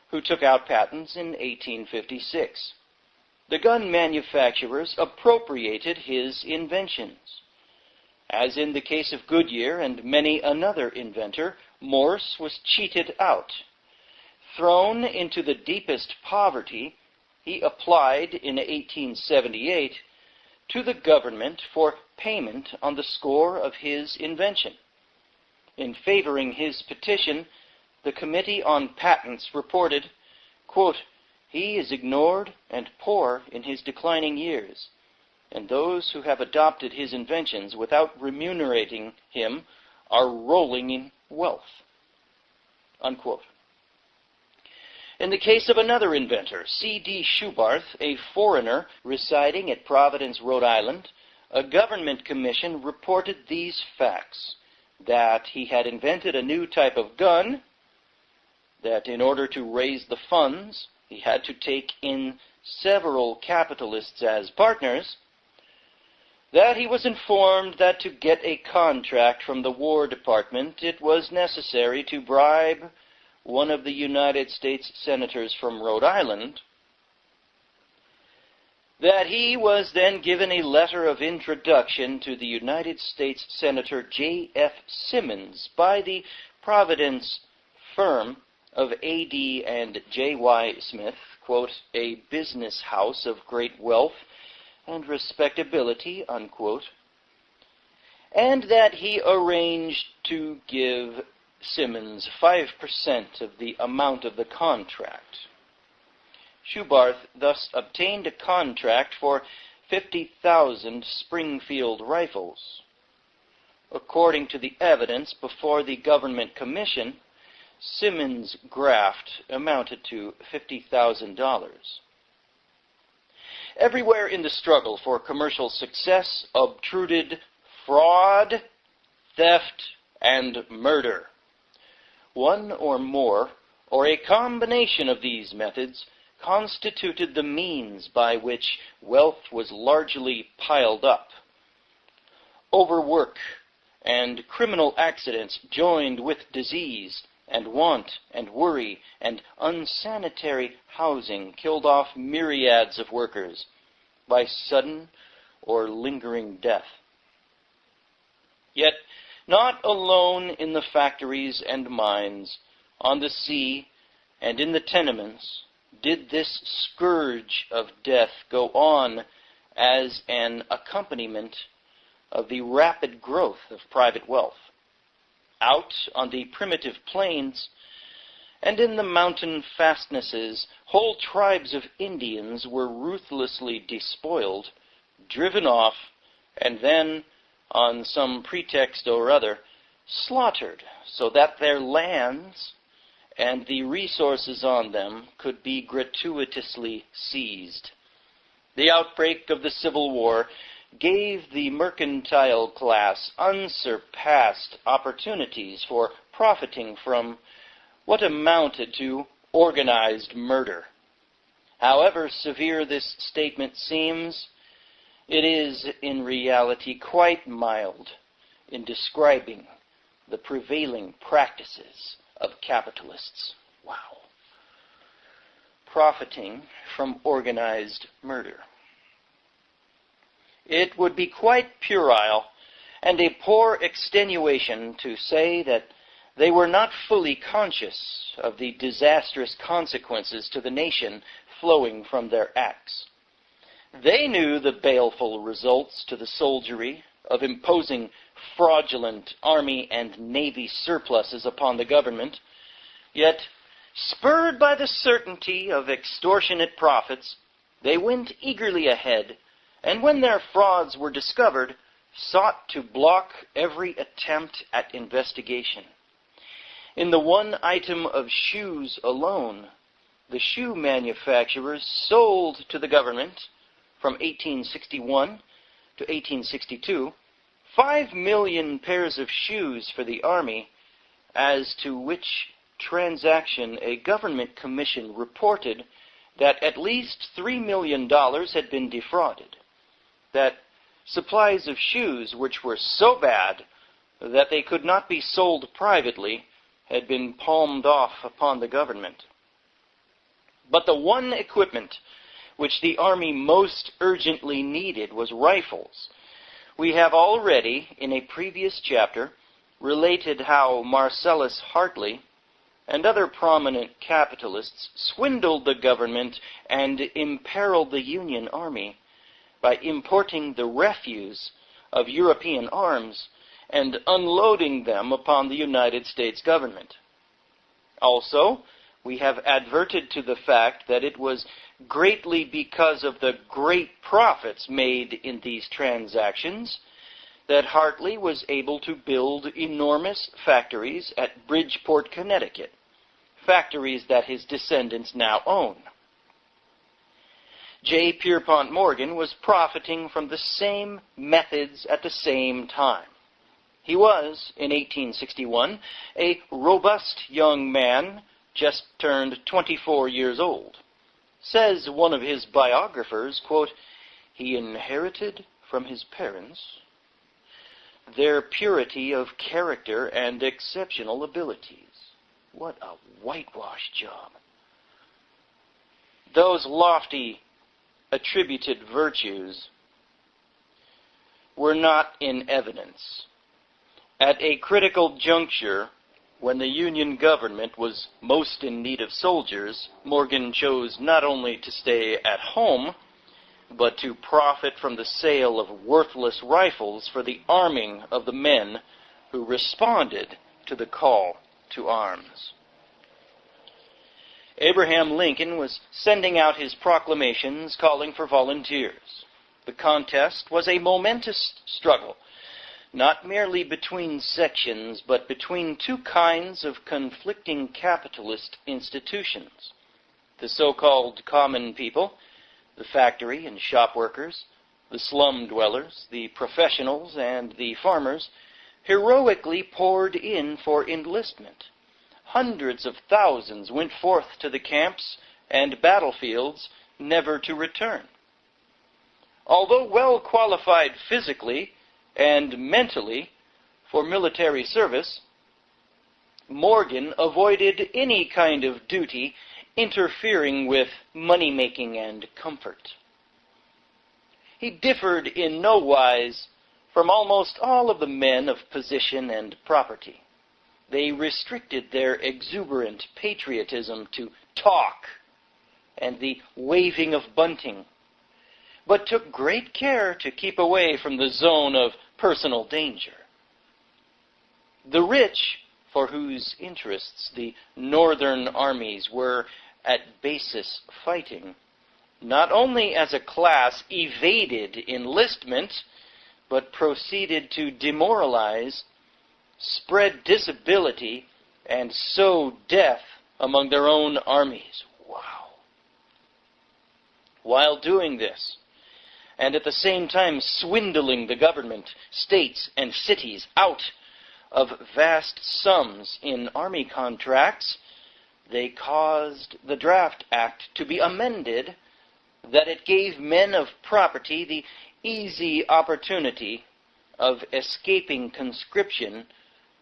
S1: who took out patents in 1856. The gun manufacturers appropriated his inventions. As in the case of Goodyear and many another inventor, Morse was cheated out. Thrown into the deepest poverty, he applied in 1878 to the government for payment on the score of his invention. In favoring his petition, the Committee on Patents reported, quote, "He is ignored and poor in his declining years, and those who have adopted his inventions without remunerating him are rolling in wealth." Unquote. In the case of another inventor, C.D. Schubarth, a foreigner residing at Providence, Rhode Island, a government commission reported these facts: that he had invented a new type of gun, that in order to raise the funds, he had to take in several capitalists as partners, that he was informed that to get a contract from the War Department, it was necessary to bribe one of the United States senators from Rhode Island, that he was then given a letter of introduction to the United States Senator J.F. Simmons by the Providence firm of A.D. and J.Y. Smith, quote, a business house of great wealth and respectability, unquote, and that he arranged to give Simmons 5% of the amount of the contract. Schubarth thus obtained a contract for 50,000 Springfield rifles. According to the evidence before the Government Commission, Simmons' graft amounted to $50,000. Everywhere in the struggle for commercial success obtruded fraud, theft, and murder. One or more, or a combination of these methods, constituted the means by which wealth was largely piled up. Overwork and criminal accidents joined with disease and want and worry and unsanitary housing killed off myriads of workers by sudden or lingering death. Yet, not alone in the factories and mines, on the sea, and in the tenements, did this scourge of death go on as an accompaniment of the rapid growth of private wealth. Out on the primitive plains and in the mountain fastnesses, whole tribes of Indians were ruthlessly despoiled, driven off, and then, on some pretext or other, slaughtered, so that their lands and the resources on them could be gratuitously seized. The outbreak of the Civil War gave the mercantile class unsurpassed opportunities for profiting from what amounted to organized murder. However severe this statement seems, it is in reality quite mild in describing the prevailing practices of capitalists. Wow. Profiting from organized murder. It would be quite puerile and a poor extenuation to say that they were not fully conscious of the disastrous consequences to the nation flowing from their acts. They knew the baleful results to the soldiery of imposing fraudulent army and navy surpluses upon the government, yet, spurred by the certainty of extortionate profits, they went eagerly ahead, and when their frauds were discovered, sought to block every attempt at investigation. In the one item of shoes alone, the shoe manufacturers sold to the government, from 1861 to 1862, 5 million pairs of shoes for the Army, as to which transaction a government commission reported that at least $3 million had been defrauded, that supplies of shoes which were so bad that they could not be sold privately had been palmed off upon the government. But the one equipment which the Army most urgently needed was rifles. We have already, in a previous chapter, related how Marcellus Hartley and other prominent capitalists swindled the government and imperiled the Union Army by importing the refuse of European arms and unloading them upon the United States government. Also, we have adverted to the fact that it was greatly because of the great profits made in these transactions that Hartley was able to build enormous factories at Bridgeport, Connecticut, factories that his descendants now own. J. Pierpont Morgan was profiting from the same methods at the same time. He was, in 1861, a robust young man, just turned 24 years old. Says one of his biographers, quote, "He inherited from his parents their purity of character and exceptional abilities." What a whitewash job. Those lofty attributed virtues were not in evidence. At a critical juncture, when the Union government was most in need of soldiers, Morgan chose not only to stay at home, but to profit from the sale of worthless rifles for the arming of the men who responded to the call to arms. Abraham Lincoln was sending out his proclamations calling for volunteers. The contest was a momentous struggle, not merely between sections, but between two kinds of conflicting capitalist institutions. The so-called common people, the factory and shop workers, the slum dwellers, the professionals, and the farmers, heroically poured in for enlistment. Hundreds of thousands went forth to the camps and battlefields, never to return. Although well qualified physically and mentally for military service, Morgan avoided any kind of duty interfering with money-making and comfort. He differed in no wise from almost all of the men of position and property. They restricted their exuberant patriotism to talk and the waving of bunting, but took great care to keep away from the zone of personal danger. The rich, for whose interests the northern armies were at basis fighting, not only as a class evaded enlistment, but proceeded to demoralize, spread disability, and sow death among their own armies. Wow. While doing this, and at the same time swindling the government, states, and cities out of vast sums in army contracts, they caused the Draft Act to be amended that it gave men of property the easy opportunity of escaping conscription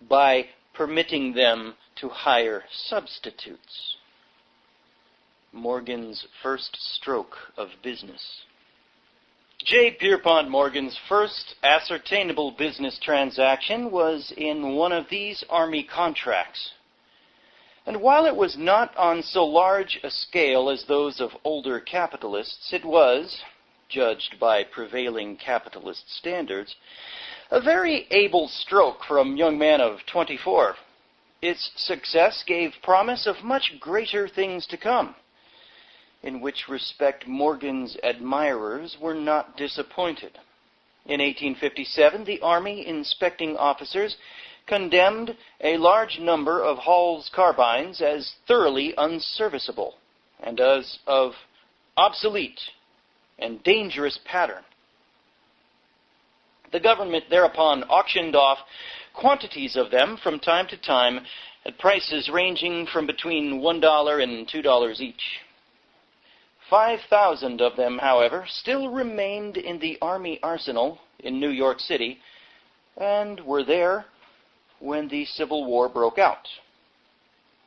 S1: by permitting them to hire substitutes. Morgan's first stroke of business. J. Pierpont Morgan's first ascertainable business transaction was in one of these army contracts. And while it was not on so large a scale as those of older capitalists, it was, judged by prevailing capitalist standards, a very able stroke for a young man of 24. Its success gave promise of much greater things to come, in which respect Morgan's admirers were not disappointed. In 1857, the Army inspecting officers condemned a large number of Hall's carbines as thoroughly unserviceable and as of obsolete and dangerous pattern. The government thereupon auctioned off quantities of them from time to time at prices ranging from between $1 and $2 each. 5,000 of them, however, still remained in the Army arsenal in New York City and were there when the Civil War broke out.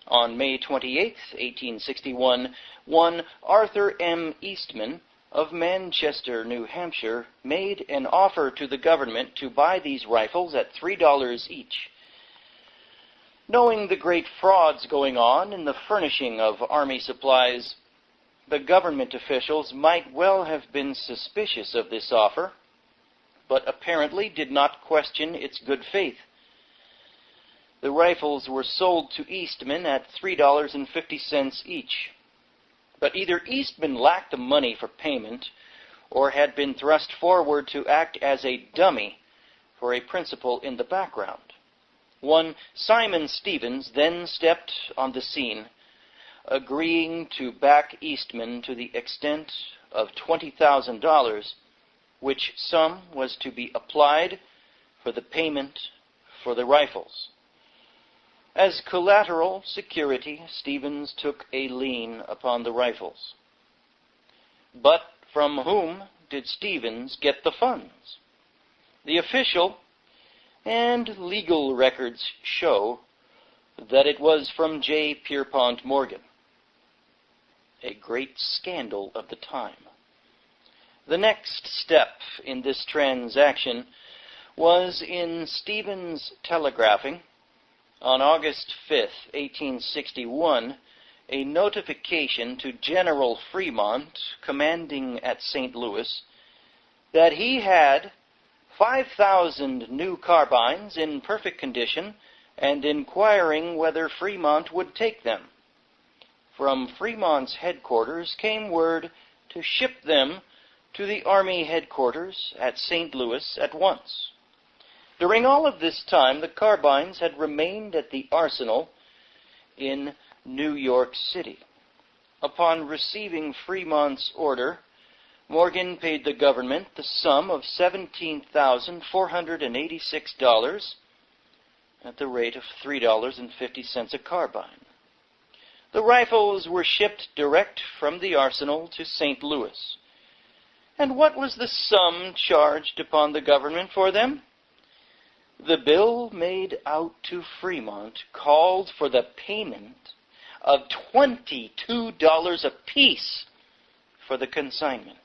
S1: On May 28, 1861, one Arthur M. Eastman of Manchester, New Hampshire, made an offer to the government to buy these rifles at $3 each. Knowing the great frauds going on in the furnishing of army supplies, the government officials might well have been suspicious of this offer, but apparently did not question its good faith. The rifles were sold to Eastman at $3.50 each. But either Eastman lacked the money for payment, or had been thrust forward to act as a dummy for a principal in the background. One Simon Stevens then stepped on the scene, agreeing to back Eastman to the extent of $20,000, which sum was to be applied for the payment for the rifles. As collateral security, Stevens took a lien upon the rifles. But from whom did Stevens get the funds? The official and legal records show that it was from J. Pierpont Morgan, a great scandal of the time. The next step in this transaction was in Stevens telegraphing on August 5th, 1861, a notification to General Fremont, commanding at St. Louis, that he had 5,000 new carbines in perfect condition and inquiring whether Fremont would take them. From Fremont's headquarters came word to ship them to the Army headquarters at St. Louis at once. During all of this time, the carbines had remained at the arsenal in New York City. Upon receiving Fremont's order, Morgan paid the government the sum of $17,486 at the rate of $3.50 a carbine. The rifles were shipped direct from the arsenal to St. Louis. And what was the sum charged upon the government for them? The bill made out to Fremont called for the payment of $22 apiece for the consignment.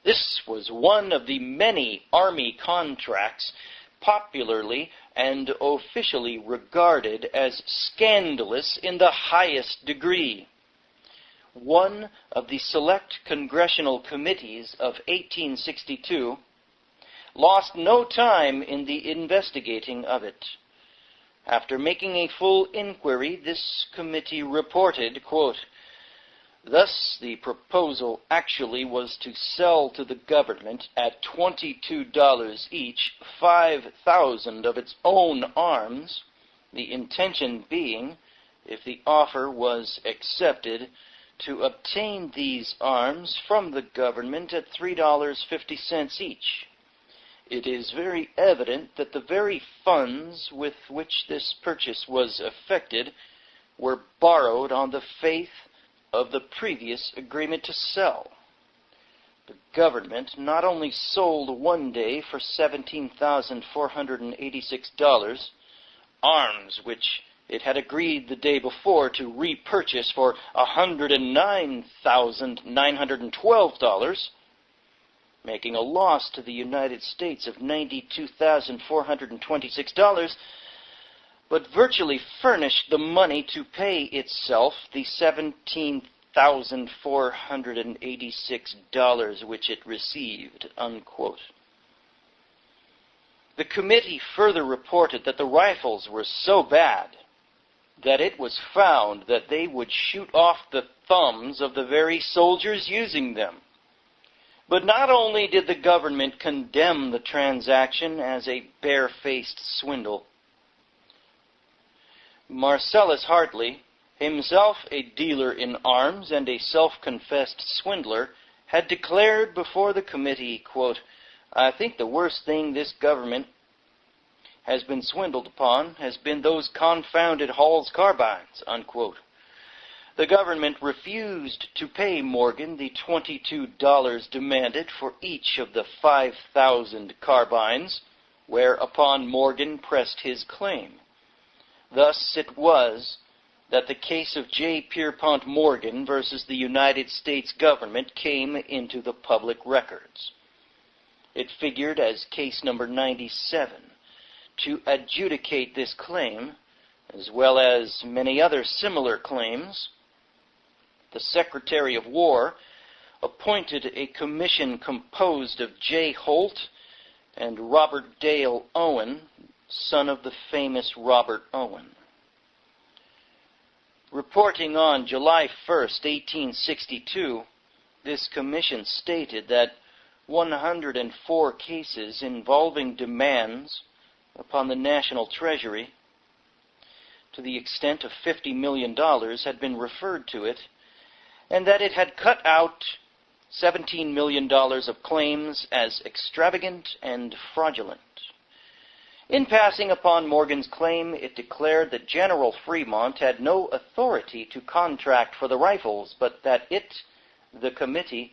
S1: This was one of the many Army contracts popularly and officially regarded as scandalous in the highest degree. One of the select congressional committees of 1862 lost no time in the investigating of it. After making a full inquiry, this committee reported, quote, "Thus the proposal actually was to sell to the government at $22 each 5,000 of its own arms, the intention being, if the offer was accepted, to obtain these arms from the government at $3.50 each. It is very evident that the very funds with which this purchase was effected were borrowed on the faith of the previous agreement to sell. The government not only sold one day for $17,486 arms which it had agreed the day before to repurchase for $109,912, making a loss to the United States of $92,426, but virtually furnished the money to pay itself the $17,486 which it received," unquote. The committee further reported that the rifles were so bad that it was found that they would shoot off the thumbs of the very soldiers using them. But not only did the government condemn the transaction as a barefaced swindle, Marcellus Hartley, himself a dealer in arms and a self-confessed swindler, had declared before the committee, quote, "I think the worst thing this government has been swindled upon has been those confounded Hall's carbines," unquote. The government refused to pay Morgan the $22 demanded for each of the 5,000 carbines, whereupon Morgan pressed his claim. Thus it was that the case of J. Pierpont Morgan versus the United States government came into the public records. It figured as case number 97. To adjudicate this claim, as well as many other similar claims, the Secretary of War appointed a commission composed of J. Holt and Robert Dale Owen, son of the famous Robert Owen. Reporting on July 1st, 1862, this commission stated that 104 cases involving demands upon the national treasury to the extent of $50 million had been referred to it, and that it had cut out $17 million of claims as extravagant and fraudulent. In passing upon Morgan's claim, it declared that General Fremont had no authority to contract for the rifles, but that it, the committee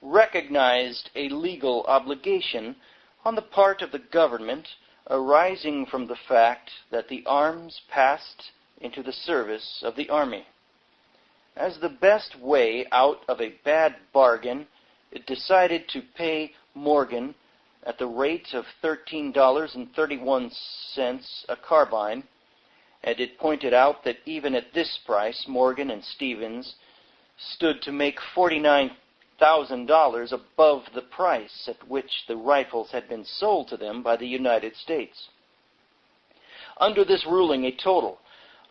S1: recognized a legal obligation on the part of the government arising from the fact that the arms passed into the service of the Army. As the best way out of a bad bargain, it decided to pay Morgan at the rate of $13.31 a carbine, and it pointed out that even at this price, Morgan and Stevens stood to make $49,000 above the price at which the rifles had been sold to them by the United States. Under this ruling, a total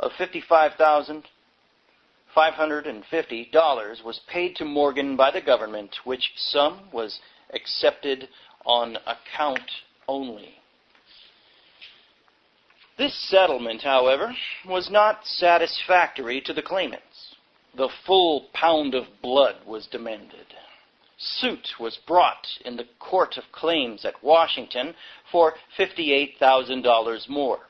S1: of $55,550 was paid to Morgan by the government, which sum was accepted on account only. This settlement, however, was not satisfactory to the claimants. The full pound of blood was demanded. Suit was brought in the Court of Claims at Washington for $58,000 more.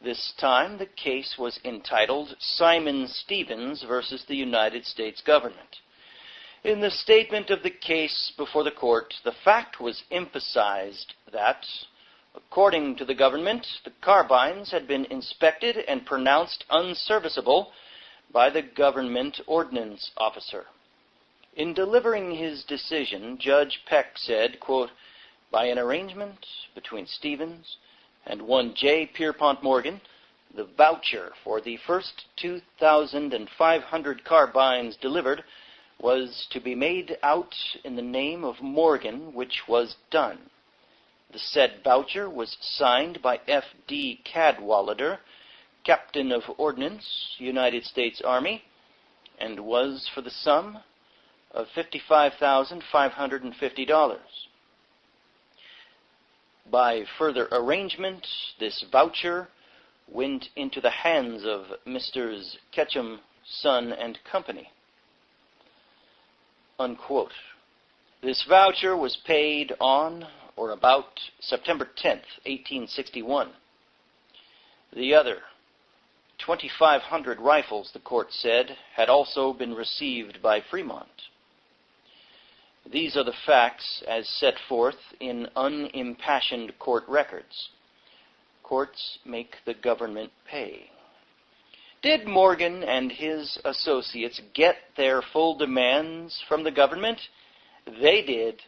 S1: This time the case was entitled Simon Stevens versus the United States government. In the statement of the case before the court, the fact was emphasized that, according to the government, the carbines had been inspected and pronounced unserviceable by the government ordnance officer. In delivering his decision, Judge Peck said, quote, "By an arrangement between Stevens and one J. Pierpont Morgan, the voucher for the first 2,500 carbines delivered was to be made out in the name of Morgan, which was done. The said voucher was signed by F.D. Cadwallader, Captain of Ordnance, United States Army, and was for the sum of $55,550. By further arrangement, this voucher went into the hands of Messrs. Ketchum, Son and Company." Unquote. This voucher was paid on or about September 10th, 1861. The other 2,500 rifles, the court said, had also been received by Fremont. These are the facts as set forth in unimpassioned court records. Courts make the government pay. Did Morgan and his associates get their full demands from the government? They did.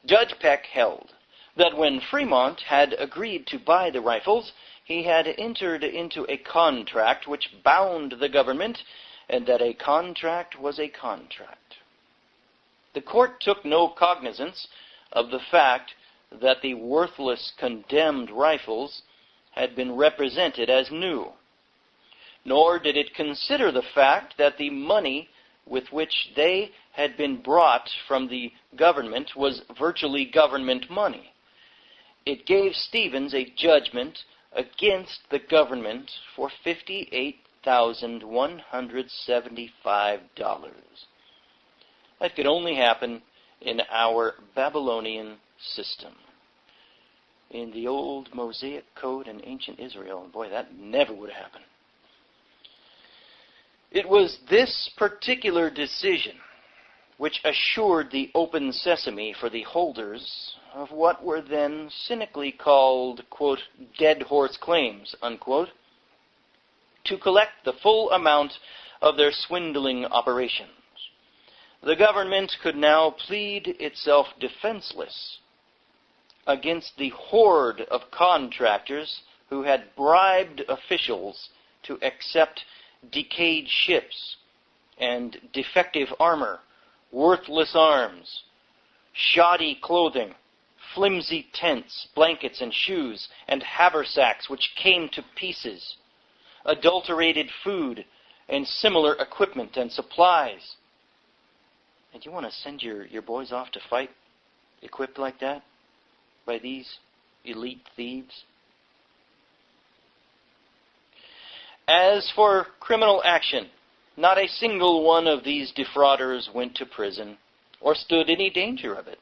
S1: Judge Peck held that when Fremont had agreed to buy the rifles, he had entered into a contract which bound the government, and that a contract was a contract. The court took no cognizance of the fact that the worthless condemned rifles had been represented as new, nor did it consider the fact that the money with which they had been brought from the government was virtually government money. It gave Stevens a judgment against the government for $58,175. That could only happen in our Babylonian system. In the old Mosaic Code in ancient Israel, boy, that never would happen. It was this particular decision which assured the open sesame for the holders of what were then cynically called, quote, dead horse claims, unquote, to collect the full amount of their swindling operations. The government could now plead itself defenseless against the horde of contractors who had bribed officials to accept decayed ships and defective armor, worthless arms, shoddy clothing, flimsy tents, blankets and shoes, and haversacks which came to pieces, adulterated food, and similar equipment and supplies. And you want to send your boys off to fight equipped like that by these elite thieves? As for criminal action, not a single one of these defrauders went to prison or stood any danger of it.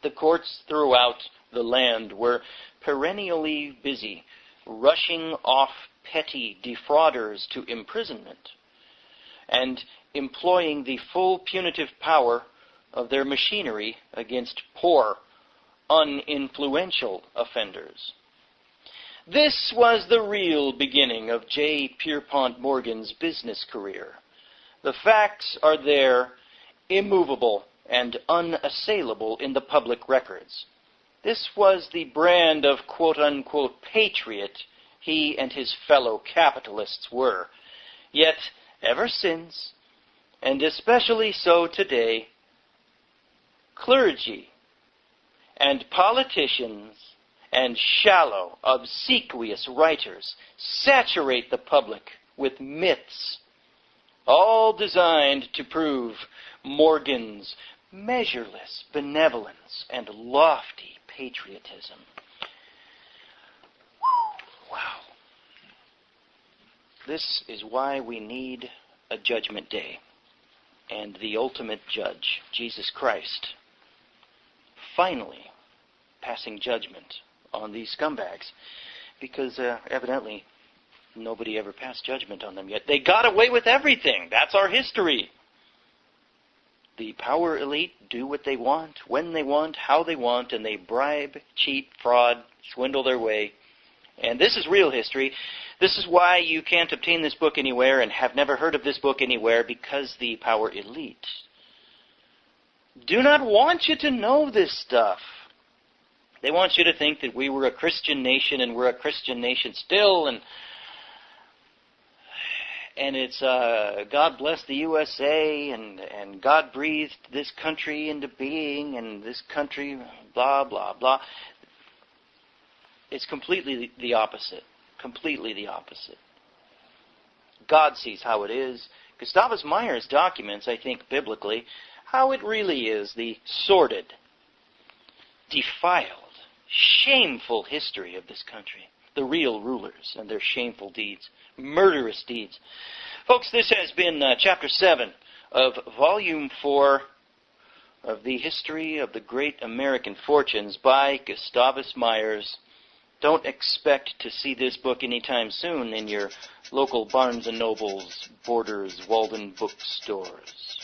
S1: The courts throughout the land were perennially busy rushing off petty defrauders to imprisonment, and employing the full punitive power of their machinery against poor, uninfluential offenders. This was the real beginning of J. Pierpont Morgan's business career. The facts are there, immovable and unassailable in the public records. This was the brand of quote-unquote patriot he and his fellow capitalists were. Yet, ever since, and especially so today, clergy and politicians and shallow, obsequious writers saturate the public with myths, all designed to prove Morgan's measureless benevolence and lofty patriotism. Wow. This is why we need a judgment day and the ultimate judge, Jesus Christ, finally passing judgment on these scumbags, because evidently nobody ever passed judgment on them yet. They got away with everything. That's our history. The power elite do what they want, when they want, how they want, and they bribe, cheat, fraud, swindle their way. And this is real history. This is why you can't obtain this book anywhere and have never heard of this book anywhere, because the power elite do not want you to know this stuff. They want you to think that we were a Christian nation and we're a Christian nation still, and it's God bless the USA, and God breathed this country into being, and this country, blah, blah, blah. It's completely the opposite. Completely the opposite. God sees how it is. Gustavus Myers documents, I think biblically, how it really is, the sordid, defiled, shameful history of this country. The real rulers and their shameful deeds, murderous deeds. Folks, this has been Chapter 7 of Volume 4 of the History of the Great American Fortunes by Gustavus Myers. Don't expect to see this book anytime soon in your local Barnes & Nobles, Borders, Walden bookstores.